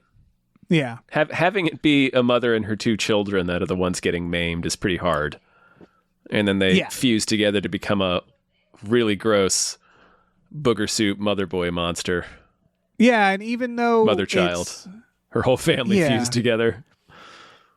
Yeah. Having it be a mother and her 2 children that are the ones getting maimed is pretty hard. And then they fuse together to become a really gross booger soup mother boy monster. Yeah, and even though mother child, her whole family fused together.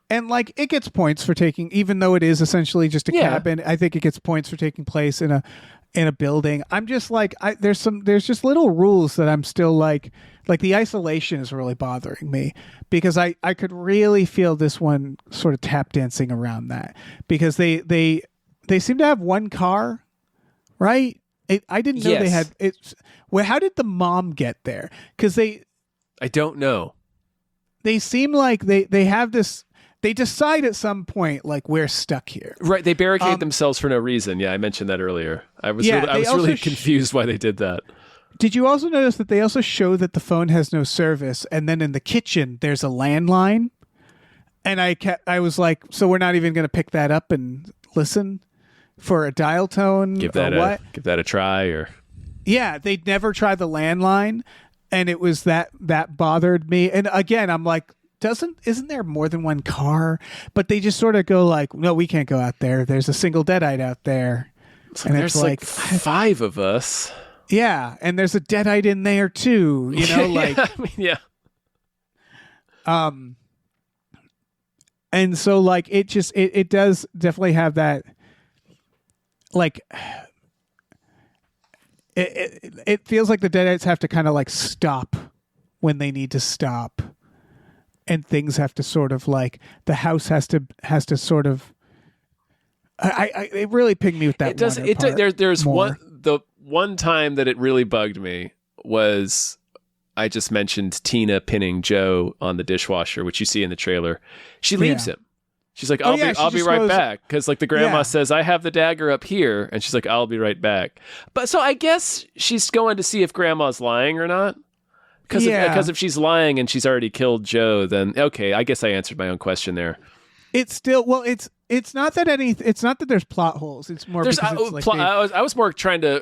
And like, it gets points for taking, even though it is essentially just a cabin, I think it gets points for taking place in a building. I'm just like, there's just little rules that I'm still like the isolation is really bothering me because I could really feel this one sort of tap dancing around that because they seem to have one car, right? I didn't know they had it. Well, how did the mom get there? Because I don't know. They seem like they have this. They decide at some point, like, we're stuck here. Right. They barricade themselves for no reason. Yeah, I mentioned that earlier. I was really confused why they did that. Did you also notice that they also show that the phone has no service, and then in the kitchen there's a landline? And I was like, so we're not even going to pick that up and listen for a dial tone? Give that a try, or yeah, they'd never tried the landline, and it was that bothered me. And again, I'm like, isn't there more than one car? But they just sort of go like, no, we can't go out there. There's a single Deadite out there. And there's like 5 of us. Yeah, and there's a Deadite in there too. You know, like yeah. And so like it just it does definitely have that like it feels like the Deadites have to kind of like stop when they need to stop. And things have to sort of like the house has to sort of. It really pigged me with that. There's the one time that it really bugged me was I just mentioned Tina pinning Joe on the dishwasher, which you see in the trailer. She leaves him. She's like, I'll be right back. Because like the grandma says, I have the dagger up here. And she's like, I'll be right back. But so I guess she's going to see if grandma's lying or not. Because if she's lying and she's already killed Joe, then okay, I guess I answered my own question there. It's still it's not that it's not that there's plot holes. It's more I was more trying to,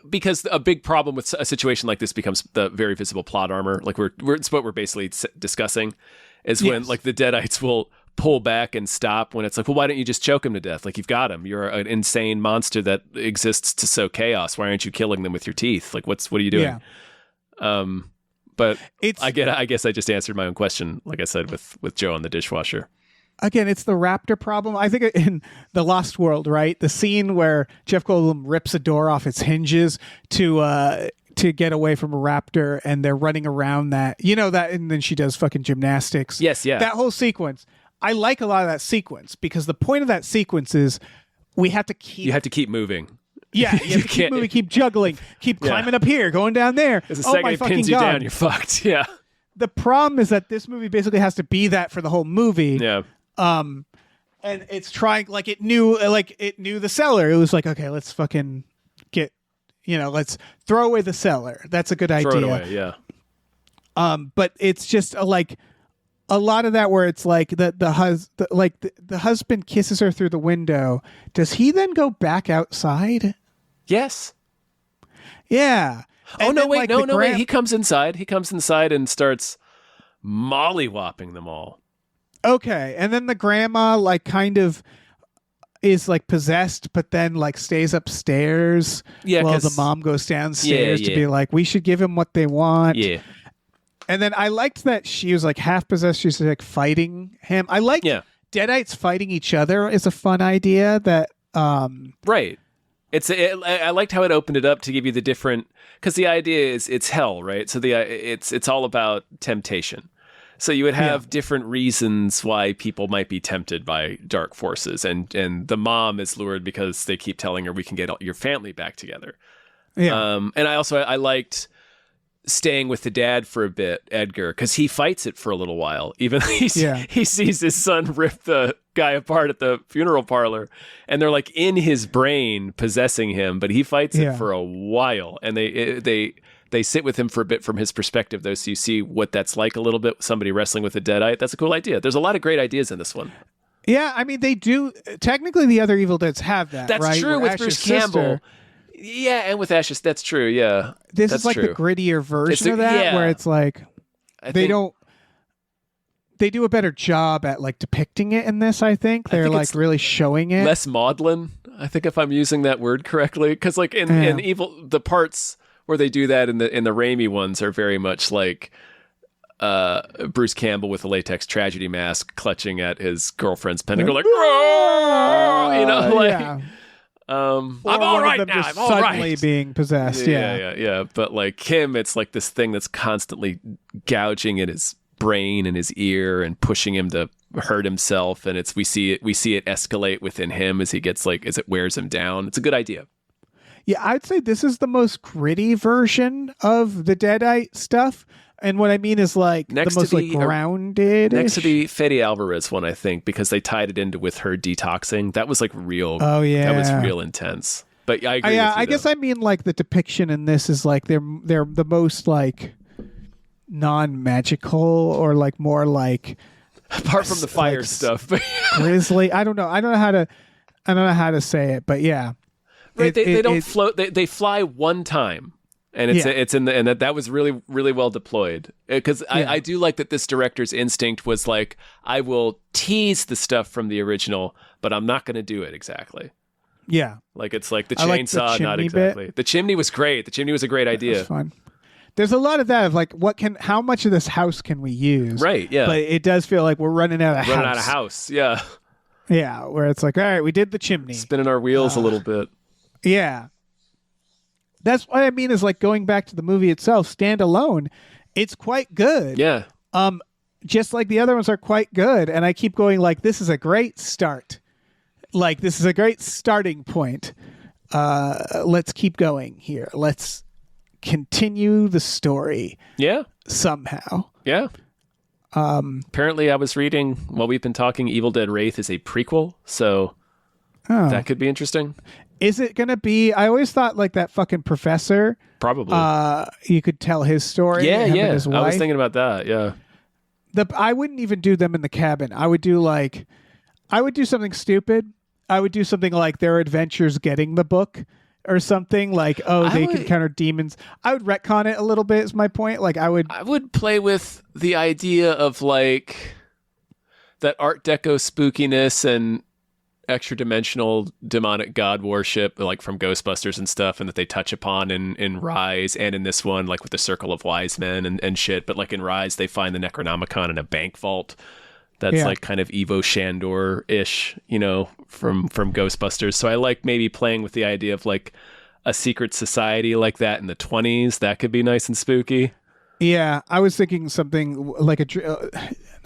because a big problem with a situation like this becomes the very visible plot armor. Like it's what we're basically discussing is when like the Deadites will pull back and stop when it's like, well, why don't you just choke him to death? Like, you've got him. You're an insane monster that exists to sow chaos. Why aren't you killing them with your teeth? Like, what are you doing? Yeah. But I guess I just answered my own question, like I said, with Joe on the dishwasher. Again, it's the raptor problem. I think in The Lost World, right? The scene where Jeff Goldblum rips a door off its hinges to get away from a raptor, and they're running around that. You know that, and then she does fucking gymnastics. Yes, yeah. That whole sequence. I like a lot of that sequence because the point of that sequence is we have to keep. You have to keep moving. Yeah, you have to keep moving, keep juggling, keep climbing up here, going down there. Because the second it pins you down, you're fucked. Yeah. The problem is that this movie basically has to be that for the whole movie. Yeah. And it's trying like it knew the seller. It was like, okay, let's fucking get, let's throw away the seller. That's a good idea. Throw it away, yeah. But it's just like a lot of that where it's like the husband kisses her through the window. Does he then go back outside? Yes. Yeah. Oh, And no, then, wait, like, no, wait. He comes inside. He comes inside and starts mollywopping them all. Okay. And then the grandma like kind of is like possessed, but then like stays upstairs while the mom goes downstairs to be like, we should give him what they want. Yeah. And then I liked that she was like half possessed. She's like fighting him. I like Deadites fighting each other is a fun idea that right. I liked how it opened it up to give you the different, because the idea is it's hell, right? So it's all about temptation. So you would have different reasons why people might be tempted by dark forces, and the mom is lured because they keep telling her we can get your family back together. Yeah. And I liked staying with the dad for a bit, Edgar, because he fights it for a little while. Even he sees his son rip the guy apart at the funeral parlor, and they're like in his brain possessing him, but he fights it for a while, and they sit with him for a bit from his perspective, though, so you see what that's like a little bit, somebody wrestling with a deadite. That's a cool idea. There's a lot of great ideas in this one. Yeah, I mean, they do. Technically, the other Evil Deads have that, That's right? true. Where With Bruce Campbell. Yeah, and with Ashes, that's true. Yeah, this is like the grittier version of that, where it's like they do a better job at like depicting it in this. I think they're like really showing it less maudlin. I think if I'm using that word correctly, because like in Evil, the parts where they do that in the Raimi ones are very much like Bruce Campbell with a latex tragedy mask clutching at his girlfriend's pentacle, like I'm all right now. I'm all suddenly right. being possessed. Yeah. But like him, it's like this thing that's constantly gouging at his brain and his ear and pushing him to hurt himself. And we see it escalate within him as he gets as it wears him down. It's a good idea. Yeah, I'd say this is the most gritty version of the Deadite stuff. And what I mean is like the most like grounded. Next to the Fede Alvarez one, I think, because they tied it into with her detoxing. That was like real. Oh yeah, that was real intense. But I agree. I guess I mean like the depiction in this is like they're the most like non-magical or like more like apart from the fire like stuff, grisly. I don't know how to say it, but yeah. Right, they don't float. They fly one time. And it's in the, and that was really, really well deployed, because I do like that this director's instinct was like, I will tease the stuff from the original, but I'm not going to do it exactly. Yeah. Like it's like the chainsaw, not exactly. The chimney was great. The chimney was a great idea. That's fun. There's a lot of that of like, how much of this house can we use? Right. Yeah. But it does feel like we're running out of house. Yeah. Yeah. Where it's like, all right, we did the chimney. Spinning our wheels a little bit. Yeah. That's what I mean is like going back to the movie itself, standalone, it's quite good. Yeah. Just like the other ones are quite good. And I keep going like, this is a great start. Like, this is a great starting point. Let's keep going here. Let's continue the story. Yeah. Somehow. Yeah. Apparently I was reading while we've been talking, Evil Dead Wraith is a prequel. So that could be interesting. Is it going to be... I always thought like that fucking professor... Probably. You could tell his story. Yeah. His wife. I was thinking about that, yeah. I wouldn't even do them in the cabin. I would do something stupid. I would do something like their adventures getting the book or something. Like, they can encounter demons. I would retcon it a little bit is my point. Like I would play with the idea of like that Art Deco spookiness and extra dimensional demonic god worship, like from Ghostbusters and stuff, and that they touch upon in Rise and in this one, like with the Circle of Wise Men and shit. But like in Rise, they find the Necronomicon in a bank vault. That's like kind of Evo Shandor-ish, from Ghostbusters. So I like maybe playing with the idea of like a secret society like that in the 20s. That could be nice and spooky. Yeah, I was thinking something like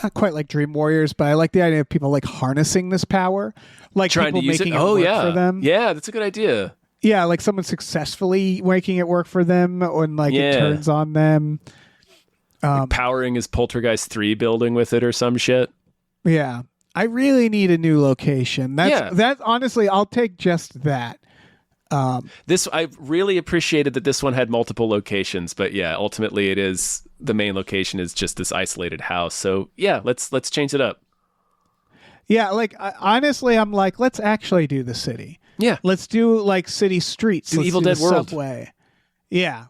not quite like Dream Warriors, but I like the idea of people like harnessing this power, like Trying people to use making it. it Oh, work yeah. for them. Yeah, that's a good idea. Yeah, like someone successfully making it work for them when like Yeah. it turns on them. Like powering his Poltergeist 3 building with it or some shit. Yeah, I really need a new location. That honestly, I'll take just that. This I really appreciated that this one had multiple locations, but yeah, ultimately it is the main location is just this isolated house. So yeah, let's change it up. Yeah, like honestly, I'm like, let's actually do the city. Yeah, Let's do like city streets. Do Let's Evil do Dead the World. Subway. Yeah.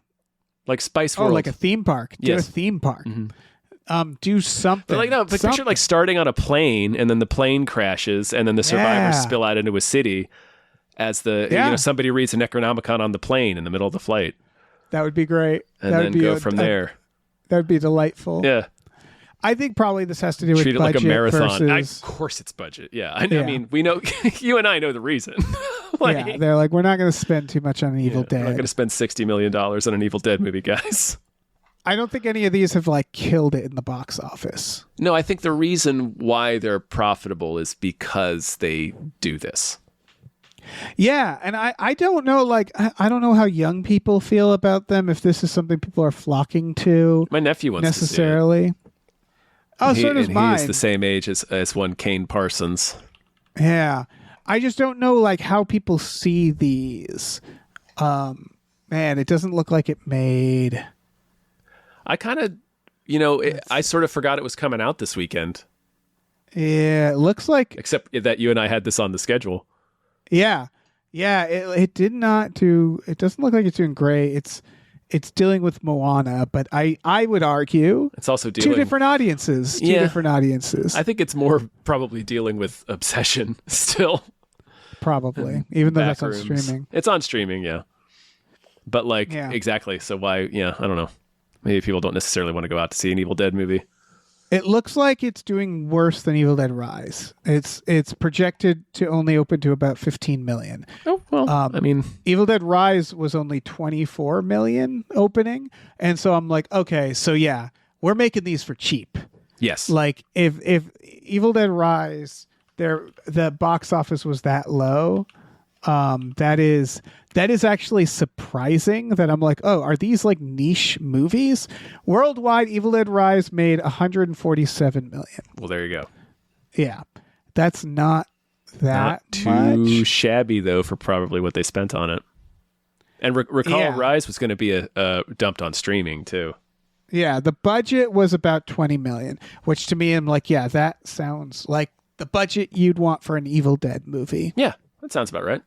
like Spice Oh, World. like a theme park. Do Yes. a theme park. Mm-hmm. Do something. But picture Something. like starting on a plane and then the plane crashes and then the survivors Yeah. spill out into a city as somebody reads a Necronomicon on the plane in the middle of the flight That would be great. and that then would be go from there. That would be delightful. Yeah. I think probably this has to do with Treat it budget like a marathon. versus. Of course it's budget. Yeah. I Yeah. mean, we know, you and I know the reason. Yeah, they're like, we're not going to spend too much on an Evil We're not Dead. going to spend $60 million on an Evil Dead movie, guys. I don't think any of these have like killed it in the box office. No, I think the reason why they're profitable is because they do this. Yeah, and I don't know, like I don't know how young people feel about them. If this is something people are flocking to My nephew wants necessarily. Oh, to see it. so does He mine. is the same age as one Kane Parsons. Yeah, I just don't know like how people see these. Man, it doesn't look like it made. I kind of, I sort of forgot it was coming out this weekend, Yeah, it looks like. except that you and I had this on the schedule. Yeah, it did not do. It doesn't look like it's doing great. It's dealing with Moana, but I would argue It's also dealing. two different audiences. Yeah. I I think it's more probably dealing with Obsession still. probably, even though that's on Backrooms. streaming. It's on streaming, yeah. But Yeah. exactly. So why? Yeah, I don't know. Maybe people don't necessarily want to go out to see an Evil Dead movie. It looks like it's doing worse than Evil Dead Rise. It's projected to only open to about 15 million. Oh well, I mean, Evil Dead Rise was only 24 million opening, and so I'm like, okay, so yeah, we're making these for cheap. yes. Like if Evil Dead Rise, the box office was that low, that is actually surprising. That I'm like, oh, are these like niche movies? Worldwide, Evil Dead Rise made 147 million. Well, there you go. Yeah, that's not that Not too much. shabby though for probably what they spent on it. And recall, Yeah. Rise was going to be dumped on streaming too. Yeah, the budget was about 20 million, which to me, I'm like, yeah, that sounds like the budget you'd want for an Evil Dead movie. Yeah, that sounds about right.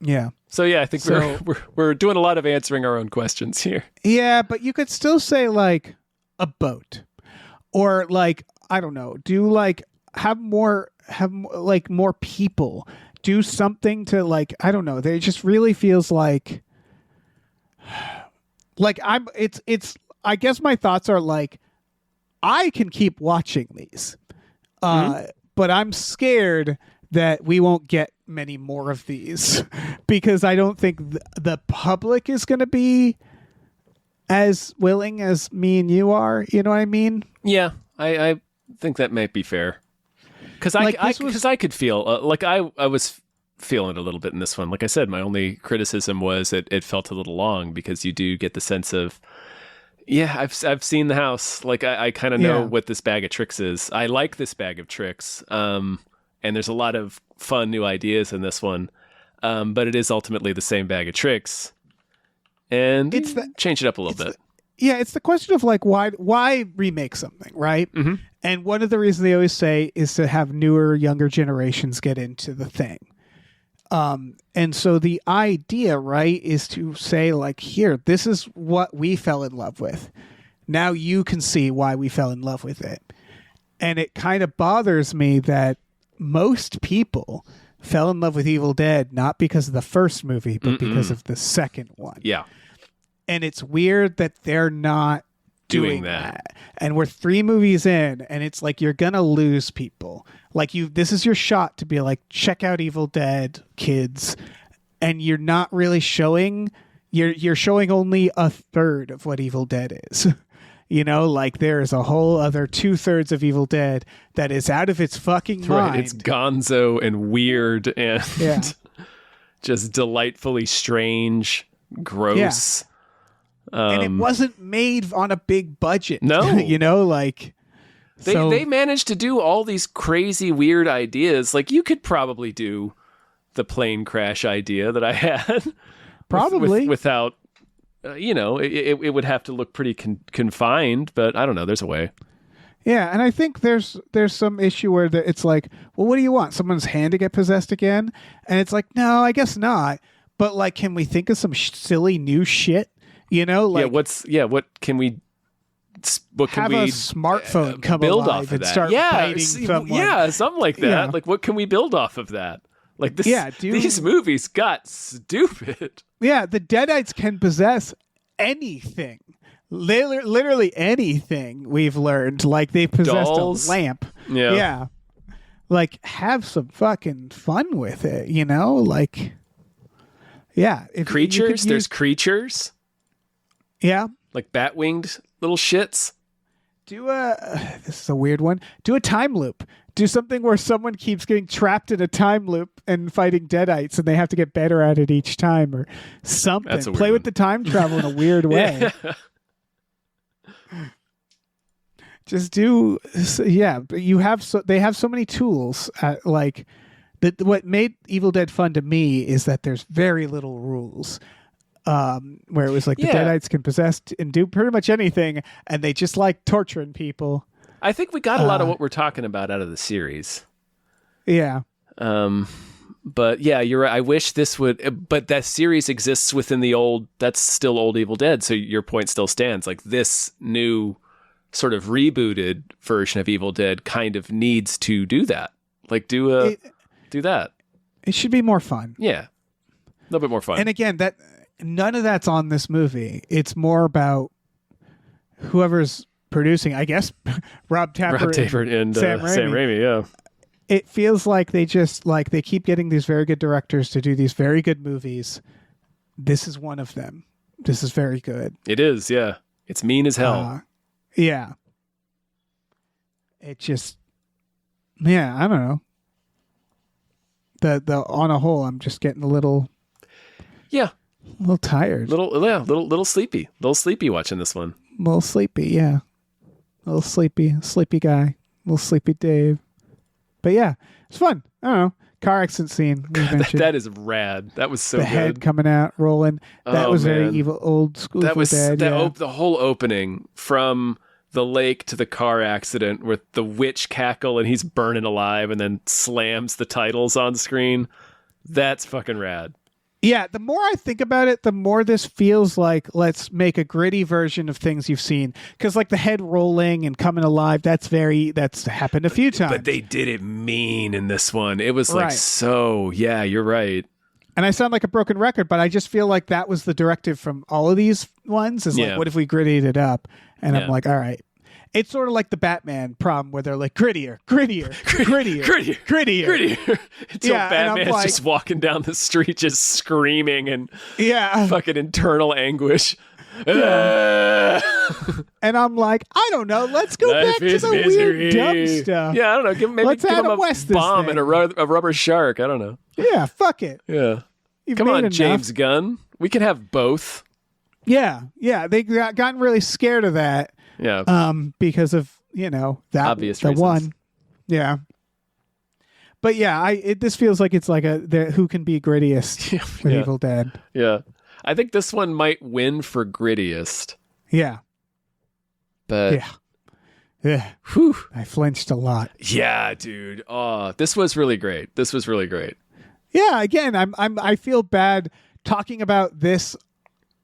Yeah. So yeah, I think So- we're doing a lot of answering our own questions here. Yeah, but you could still say like a boat, or like I don't know, do like like more people, do something to like I don't know. It just really feels like it's. I guess my thoughts are like I can keep watching these, but I'm scared that we won't get many more of these because I don't think the public is going to be as willing as me and you are. You know what I mean? Yeah, I think that might be fair. Because Like, I could feel like I was feeling it a little bit in this one. Like I said, my only criticism was it felt a little long because you do get the sense of, yeah, I've seen the house. Like I kind of know Yeah. what this bag of tricks is. I like this bag of tricks. And there's a lot of fun new ideas in this one. But it is ultimately the same bag of tricks. And change it up a little bit. Yeah, it's the question of like why remake something, right? Mm-hmm. And one of the reasons they always say is to have newer, younger generations get into the thing. And so the idea, right, is to say like, here, this is what we fell in love with. Now you can see why we fell in love with it. And it kind of bothers me that most people fell in love with Evil Dead not because of the first movie, but because of the second one. Yeah. And it's weird that they're not doing that. And we're 3 movies in, and it's like you're gonna lose people. Like this is your shot to be like, check out Evil Dead, kids, and you're not really showing you're showing only a third of what Evil Dead is. You know, like there is a whole other 2/3 of Evil Dead that is out of its fucking mind. Right, it's gonzo and weird and just delightfully strange, gross. Yeah. And it wasn't made on a big budget. No. You know, like... They managed to do all these crazy, weird ideas. Like, you could probably do the plane crash idea that I had. Probably. Without... it would have to look pretty confined, but I don't know. There's a way. Yeah, and I think there's some issue where it's like, well, what do you want? Someone's hand to get possessed again? And it's like, no, I guess not. But like, can we think of some silly new shit? You know, like what can we have a smartphone come build alive off of and that? start biting someone? Yeah, something like that. Yeah. Like, what can we build off of that? Like this. Yeah, these movies got stupid. Yeah, the Deadites can possess anything. Literally anything, we've learned. Like, they possessed Dolls. a lamp. Yeah. Like, have some fucking fun with it, you know? Like, yeah. Creatures? There's creatures? Yeah. Like bat-winged little shits? This is a weird one. Do a time loop. Do something where someone keeps getting trapped in a time loop and fighting Deadites, and they have to get better at it each time, or something. That's a weird Play with one. the time travel in a weird way. Just do, yeah. But they have so many tools. Like, what made Evil Dead fun to me is that there's very little rules. Where it was like the Deadites can possess and do pretty much anything, and they just like torturing people. I think we got a lot of what we're talking about out of the series. Yeah. But yeah, you're right. I wish this would, but that series exists within that's still old Evil Dead. So your point still stands. Like, this new sort of rebooted version of Evil Dead kind of needs to do that. Like, do that. It should be more fun. Yeah. A little bit more fun. And again, none of that's on this movie. It's more about whoever's producing, I guess, Rob Tapert and Sam Raimi. Yeah. It feels like they keep getting these very good directors to do these very good movies. This is one of them. This is very good. It is, yeah. It's mean as hell. Yeah. It just, yeah, I don't know. The on a whole, I'm just getting a little tired. Little sleepy. Little sleepy watching this one. A little sleepy, yeah. A little sleepy guy. A little sleepy Dave. But yeah, it's fun. I don't know. Car accident scene. That is rad. That was so the good. head coming out, rolling. That was very evil, old school. That was Dead, the whole opening from the lake to the car accident with the witch cackle and he's burning alive and then slams the titles on screen. That's fucking rad. Yeah, the more I think about it, the more this feels like let's make a gritty version of things you've seen. Because like the head rolling and coming alive, that's happened a few times. But they did it mean in this one. It was like, yeah, you're right. And I sound like a broken record, but I just feel like that was the directive from all of these ones is like, what if we grittied it up? And I'm like, all right. It's sort of like the Batman problem where they're like, grittier. Until Batman's like, just walking down the street just screaming and fucking internal anguish. Yeah. And I'm like, I don't know. Let's go back to the weird dumb stuff. Yeah, I don't know. Give him a bomb and a rubber shark. I don't know. Yeah, fuck it. Yeah. Come on, James Gunn. We can have both. Yeah. They gotten really scared of that. Yeah. Because of, that obvious the reasons. one. Yeah. But yeah, this feels like it's like who can be grittiest with Evil Dead. Yeah. I think this one might win for grittiest. Yeah. But yeah. Whew. I flinched a lot. Yeah, dude. Oh, this was really great. Yeah, again, I feel bad talking about this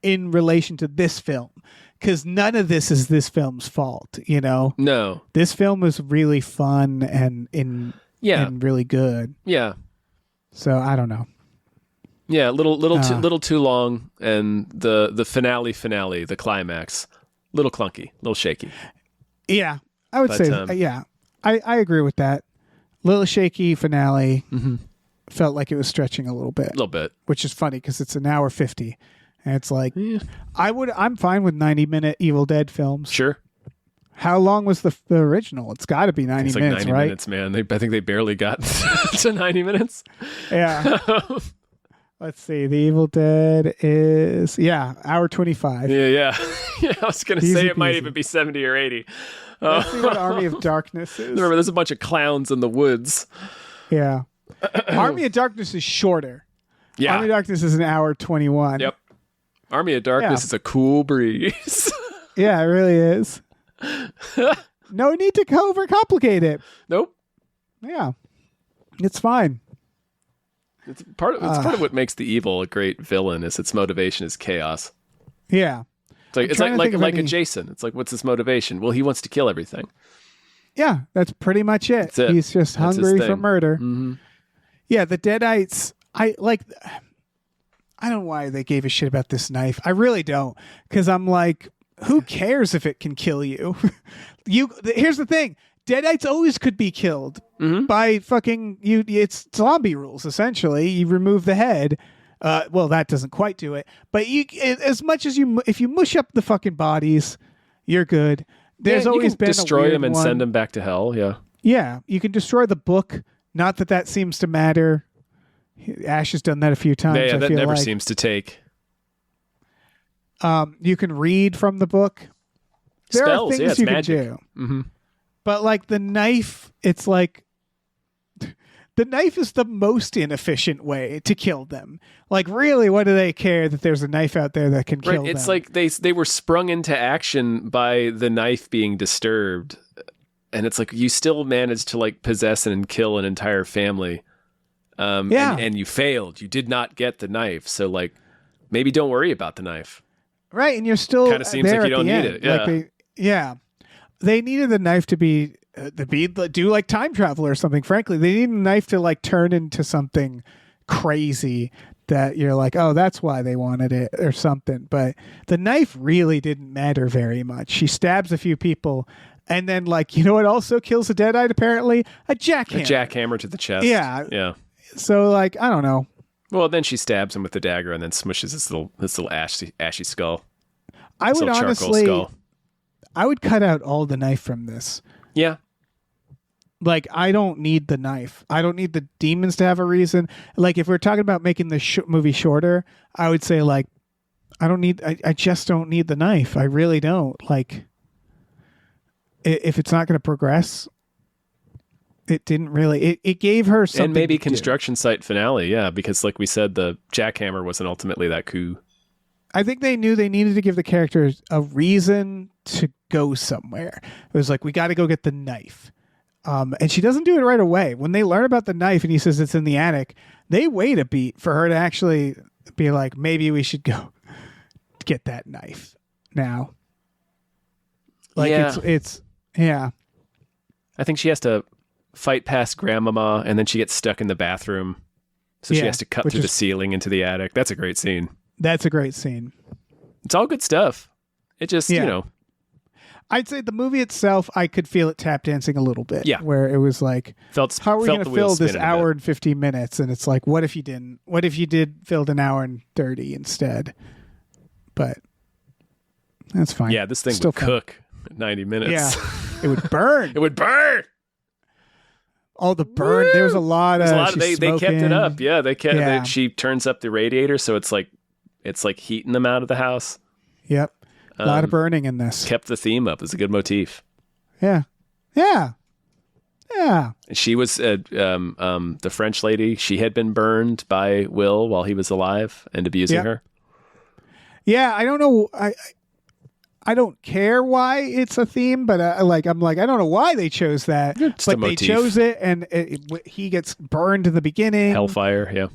in relation to this film. Because none of this is this film's fault, No. This film was really fun and really good. Yeah. So I don't know. Yeah, little too long, and the finale, the climax, little clunky, little shaky. Yeah, I would say I agree with that. Little shaky finale. Mm-hmm. Felt like it was stretching a little bit. A little bit. Which is funny because it's an hour 50. And it's like, I'm fine with 90-minute Evil Dead films. Sure. How long was the original? It's got to be 90 it's like minutes, 90 right? minutes, man. I think they barely got to 90 minutes. Yeah. Let's see. The Evil Dead is, hour 25. Yeah. I was going to say it might peasy. even be 70 or 80. Let's see what Army of Darkness is. Remember, there's a bunch of clowns in the woods. Yeah. Army of Darkness is shorter. Yeah. Army of Darkness is an hour 21. Yep. Army of Darkness is a cool breeze. Yeah, it really is. No need to overcomplicate it. Nope. Yeah. It's fine. It's part of what makes the evil a great villain is its motivation is chaos. Yeah. It's like a Jason. It's like, what's his motivation? Well, he wants to kill everything. Yeah, that's pretty much it. That's it. He's just That's his hungry for thing. murder. Mm-hmm. Yeah, the Deadites, I don't know why they gave a shit about this knife. I really don't. Because I'm like, who cares if it can kill you? Here's the thing. Deadites always could be killed by fucking you. It's zombie rules, essentially. You remove the head. Well, that doesn't quite do it. But as much as if you mush up the fucking bodies, you're good. There's always been destroy a them and one. send them back to hell. Yeah. Yeah, you can destroy the book. Not that seems to matter. Ash has done that a few times. Yeah, I that feel never like. seems to take. You can read from the book. There Spells, are things it's you magic. can do. Mm-hmm. But like the knife, it's like the knife is the most inefficient way to kill them. Like, really, what do they care that there's a knife out there that can kill them? It's like they were sprung into action by the knife being disturbed. And it's like you still managed to like possess and kill an entire family. And you failed. You did not get the knife. So like maybe don't worry about the knife. Right, and you're still Kind of seems there like you at don't the need end. it. Yeah. They needed the knife to be do like time travel or something. Frankly, they need a knife to like turn into something crazy that you're like, oh, that's why they wanted it or something. But the knife really didn't matter very much. She stabs a few people, and then like, you know what also kills a Deadite apparently? A jackhammer. A jackhammer to the chest. Yeah. Yeah. So like, I don't know. Well, then she stabs him with the dagger and then smushes his little ashy skull. I His would little charcoal honestly, skull. I would cut out all the knife from this. Yeah. Like, I don't need the knife. I don't need the demons to have a reason. Like, if we're talking about making the movie shorter, I would say, like, I just don't need the knife. I really don't. Like, if it's not going to progress, it didn't really. It gave her something. And maybe to do. construction site finale, yeah, because like we said, the jackhammer wasn't ultimately that coup. I think they knew they needed to give the characters a reason to go somewhere. It was like, we got to go get the knife. And she doesn't do it right away. When they learn about the knife and he says it's in the attic, they wait a beat for her to actually be like, maybe we should go get that knife now. Like, Yeah. it's I think she has to fight past Grandmama, and then she gets stuck in the bathroom. So she Yeah, has to cut which through the is- ceiling into the attic. That's a great scene. That's a great scene. It's all good stuff. It just, Yeah. I'd say the movie itself, I could feel it tap dancing a little bit. Yeah. Where it was like, felt how are we felt going the to wheels fill this spinning a bit. hour and 15 minutes? And it's like, what if you didn't? What if you did filled an hour and 30 instead? But that's fine. Yeah, this thing Still would fun. cook at 90 minutes. Yeah. It would burn. It would burn. Oh, the burn. There was a lot of. There's a lot of she's they kept it smoking. up. Yeah, they kept. Yeah. She turns up the radiator, so it's like heating them out of the house. Yep. A lot of Um, burning in this. Kept the theme up. It's a good motif. Yeah. Yeah. Yeah. And she was the French lady. She had been burned by Will while he was alive and abusing Yep. her. Yeah. I don't know. I don't care why it's a theme, but I'm like, I don't know why they chose that, Just a but they motif. chose it, and he gets burned in the beginning. Hellfire. Yeah.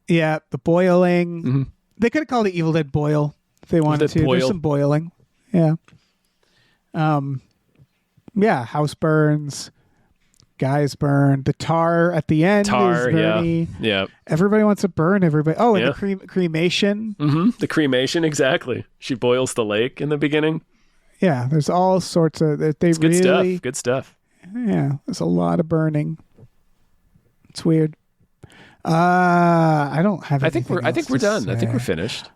Yeah, the boiling. Mm-hmm. They could have called it Evil Dead Boil if they wanted Dead to. Boil. There's some boiling. Yeah. Yeah, house burns, guys burn. The tar at the end Tar. is very. Yeah. Everybody wants to burn everybody. Oh, and Yeah. the cremation. Mm-hmm. The cremation. Exactly. She boils the lake in the beginning. Yeah, there's all sorts of. They It's good really. stuff. Good stuff. Yeah, there's a lot of burning. It's weird. I don't have. I think we're anything else done. to I think we're say. finished.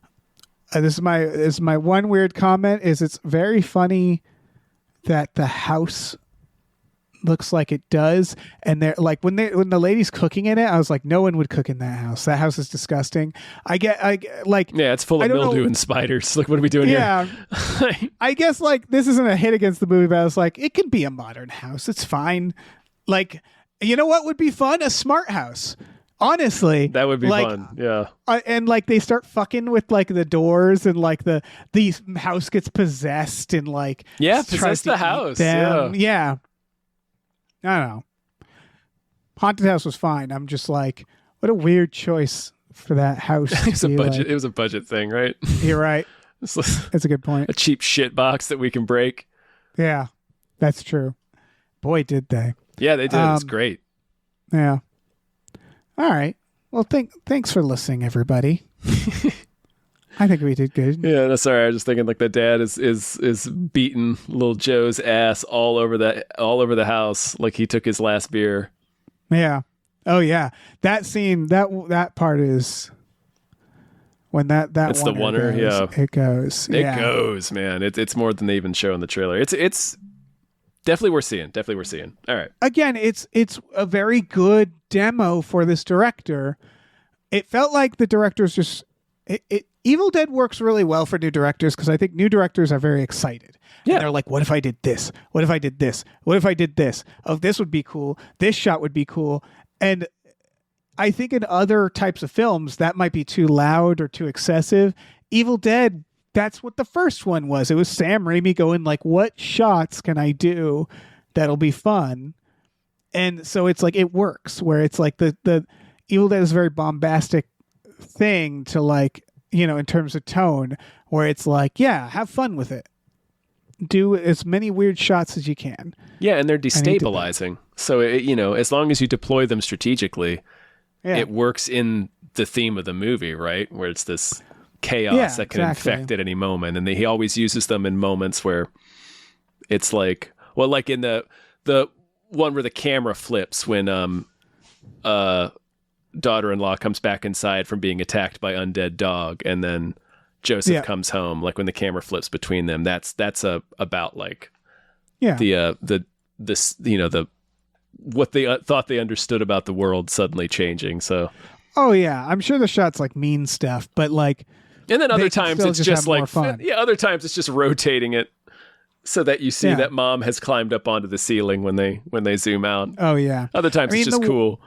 This is my one weird comment. Is it's very funny that the house looks like it does, and they're like when the lady's cooking in it, I was like, no one would cook in that house. That house is disgusting. I get like, yeah, it's full of mildew and spiders. Like, what are we doing here? I guess like this isn't a hit against the movie, but I was like, it can be a modern house. It's fine. Like, you know what would be fun? A smart house. Honestly, that would be like, fun. Yeah. And like they start fucking with like the doors, and like the house gets possessed, and like possess the house. Yeah. I don't know. Haunted House was fine. I'm just like, what a weird choice for that house. It's a budget. It was a budget thing, right? You're right. That's a good point. A cheap shit box that we can break. Yeah, that's true. Boy, did they. Yeah, they did. It was great. Yeah. All right. Well, thanks for listening, everybody. I think we did good. Yeah, no, sorry. I was just thinking like the dad is beating little Joe's ass all over the house like he took his last beer. Yeah. Oh yeah. That scene, that part is when that it's the oneer. Yeah, it goes. It goes, man. It's more than they even show in the trailer. It's definitely worth seeing. All right. Again, it's a very good demo for this director. It felt like the director's just Evil Dead works really well for new directors because I think new directors are very excited. Yeah. And they're like, what if I did this? What if I did this? What if I did this? Oh, this would be cool. This shot would be cool. And I think in other types of films, that might be too loud or too excessive. Evil Dead, that's what the first one was. It was Sam Raimi going like, what shots can I do that'll be fun? And so it's like, it works where it's like the Evil Dead is a very bombastic thing to like, you know, in terms of tone, where it's like, yeah, have fun with it. Do as many weird shots as you can. Yeah, and they're destabilizing. So, as long as you deploy them strategically, it works in the theme of the movie, right? Where it's this chaos that can infect at any moment. And he always uses them in moments where it's like, well, like in the one where the camera flips when daughter-in-law comes back inside from being attacked by undead dog, and then Joseph comes home, like when the camera flips between them. That's about like the what they thought they understood about the world suddenly changing. So I'm sure the shots like mean stuff, but like, and then other times it's just like fun. Other times it's just rotating it so that you see that mom has climbed up onto the ceiling when they zoom out. Oh yeah. Other times it's just cool.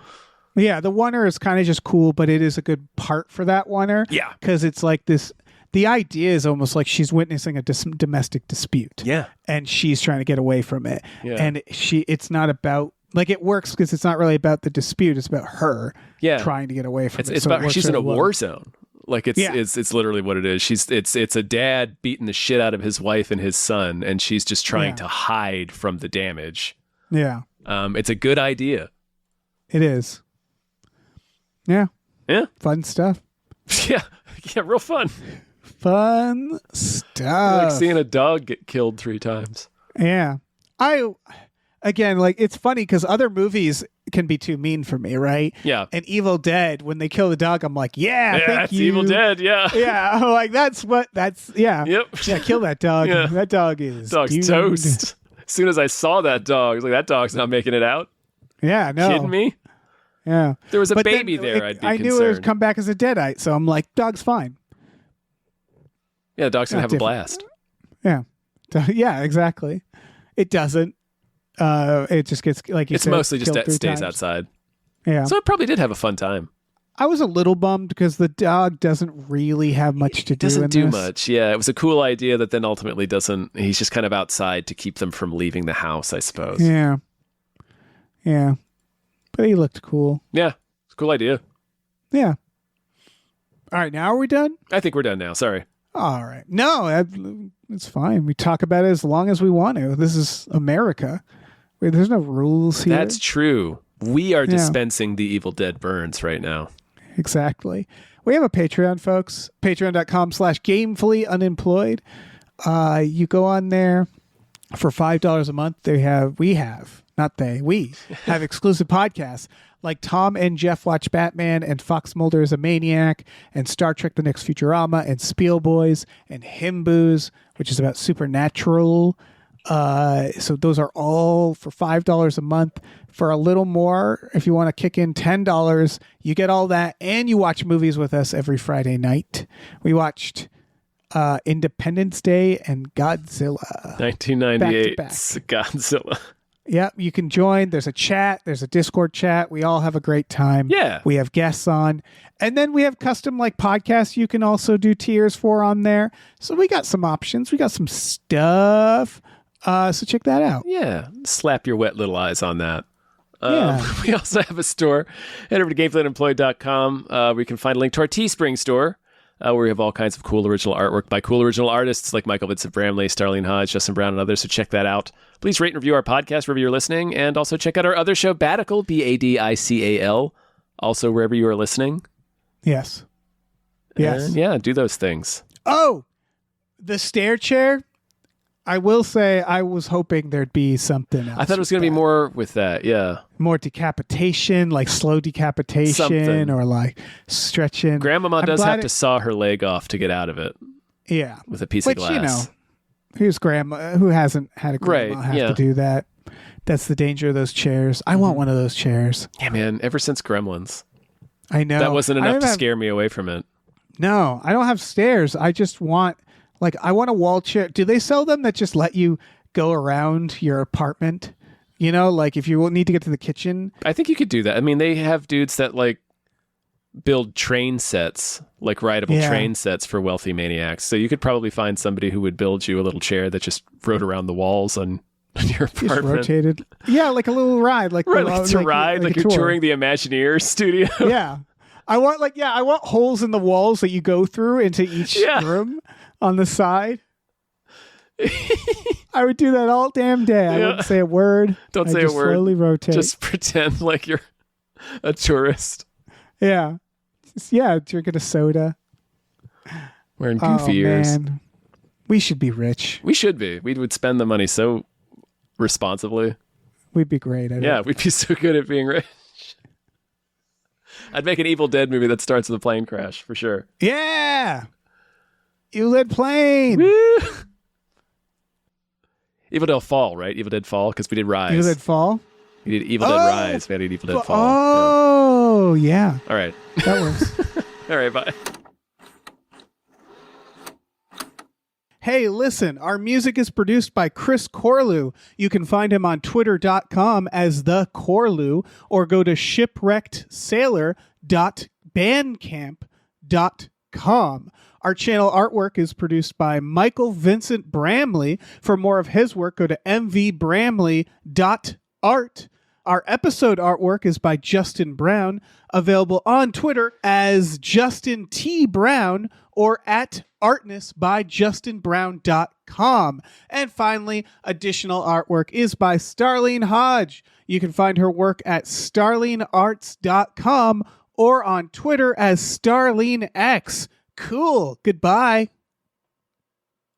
Yeah, the oneer is kind of just cool, but it is a good part for that oneer. Yeah. Because it's like this, the idea is almost like she's witnessing a domestic dispute. Yeah. And she's trying to get away from it. Yeah. And it's not about, like, it works because it's not really about the dispute. It's about her trying to get away from it. It's about her. She's in a war zone. Like it's literally what it is. It's a dad beating the shit out of his wife and his son, and she's just trying to hide from the damage. Yeah. It's a good idea. It is. Yeah. Yeah. Fun stuff. Yeah. Yeah. Real fun. Fun stuff. Like seeing a dog get killed 3 times. Yeah. Again, like, it's funny because other movies can be too mean for me, right? Yeah. And Evil Dead, when they kill the dog, I'm like, thank that's you. Evil Dead, yeah. Yeah. I'm like, Yep. Yeah, kill that dog. Yeah. That dog is Dog's toast. As soon as I saw that dog, I was like, that dog's not making it out. Yeah, no. Kidding me? Yeah. If there was a baby there, I'd be concerned. I knew it would come back as a deadite, so I'm like, dog's fine. Yeah, the dog's going to have a blast. Yeah. Yeah, exactly. It doesn't. It just gets, like you said, it's mostly just that stays outside. Yeah. So it probably did have a fun time. I was a little bummed because the dog doesn't really have much to do. Doesn't do this. much. Yeah, it was a cool idea that then ultimately doesn't. He's just kind of outside to keep them from leaving the house, I suppose. Yeah. Yeah. But he looked cool. Yeah, it's a cool idea. Yeah. All right, now are we done? I think we're done now. Sorry. All right. No, it's fine. We talk about it as long as we want to. This is America. There's no rules here. That's true. We are dispensing the Evil Dead burns right now. Exactly. We have a Patreon, folks. Patreon.com/gamefullyunemployed. You go on there. For $5 a month, we have exclusive podcasts like Tom and Jeff Watch Batman and Fox Mulder is a Maniac and Star Trek The Next Futurama and Spiel Boys and Himboos, which is about supernatural. So those are all for $5 a month. For a little more, if you want to kick in $10, you get all that and you watch movies with us every Friday night. We watched Independence Day and Godzilla. 1998's Godzilla. Yep, you can join. There's a chat. There's a Discord chat. We all have a great time. Yeah. We have guests on. And then we have custom like podcasts you can also do tiers for on there. So we got some options. We got some stuff. So check that out. Yeah. Slap your wet little eyes on that. Yeah. We also have a store. Head over to gamefullyunemployed.com where you can find a link to our Teespring store. Where we have all kinds of cool original artwork by cool original artists like Michael Vincent Bramley, Starlene Hodge, Justin Brown, and others. So check that out. Please rate and review our podcast wherever you're listening. And also check out our other show, Badical, Badical, also wherever you are listening. Yes. Yes. And yeah, do those things. Oh, the stair chair. I will say I was hoping there'd be something else. I thought it was going to be more with that. Yeah. More decapitation, like slow decapitation Something. or like stretching. Grandmama does have to saw her leg off to get out of it. Yeah. With a piece Which, of glass. you know, who hasn't had a grandma Right, have yeah. to do that? That's the danger of those chairs. I want one of those chairs. Yeah, man. Ever since Gremlins. I know. That wasn't enough to have, scare me away from it. No, I don't have stairs. I just want, I want a wall chair. Do they sell them that just let you go around your apartment? You know, like if you need to get to the kitchen. I think you could do that. I mean, they have dudes that build train sets, like rideable train sets for wealthy maniacs. So you could probably find somebody who would build you a little chair that just rode around the walls on your apartment. Just rotated. Yeah, like a little ride. Like you're touring the Imagineer studio. Yeah. I want holes in the walls that you go through into each room on the side. I would do that all damn day. I wouldn't say a word. Don't say a word. Slowly rotate. Just pretend like you're a tourist. Yeah. Drinking a soda. Wearing goofy ears. Man. We should be rich. We should be. We would spend the money so responsibly. We'd be great at it. Yeah, we'd be so good at being rich. I'd make an Evil Dead movie that starts with a plane crash, for sure. Yeah! Evil Dead plane! Woo! Evil Dead Fall, right? Evil Dead Fall, because we did Rise. Evil Dead Fall? We did Evil Dead Rise. We had Evil Dead Fall. Oh, yeah. All right. That works. All right, bye. Hey, listen, our music is produced by Chris Corlew. You can find him on twitter.com as the Corlew or go to shipwreckedsailor.bandcamp.com. Our channel artwork is produced by Michael Vincent Bramley. For more of his work, go to mvbramley.art. Our episode artwork is by Justin Brown, available on Twitter as Justin T. Brown or at Artness by JustinBrown.com. And finally, additional artwork is by Starlene Hodge. You can find her work at StarleneArts.com or on Twitter as StarleneX. Cool. Goodbye.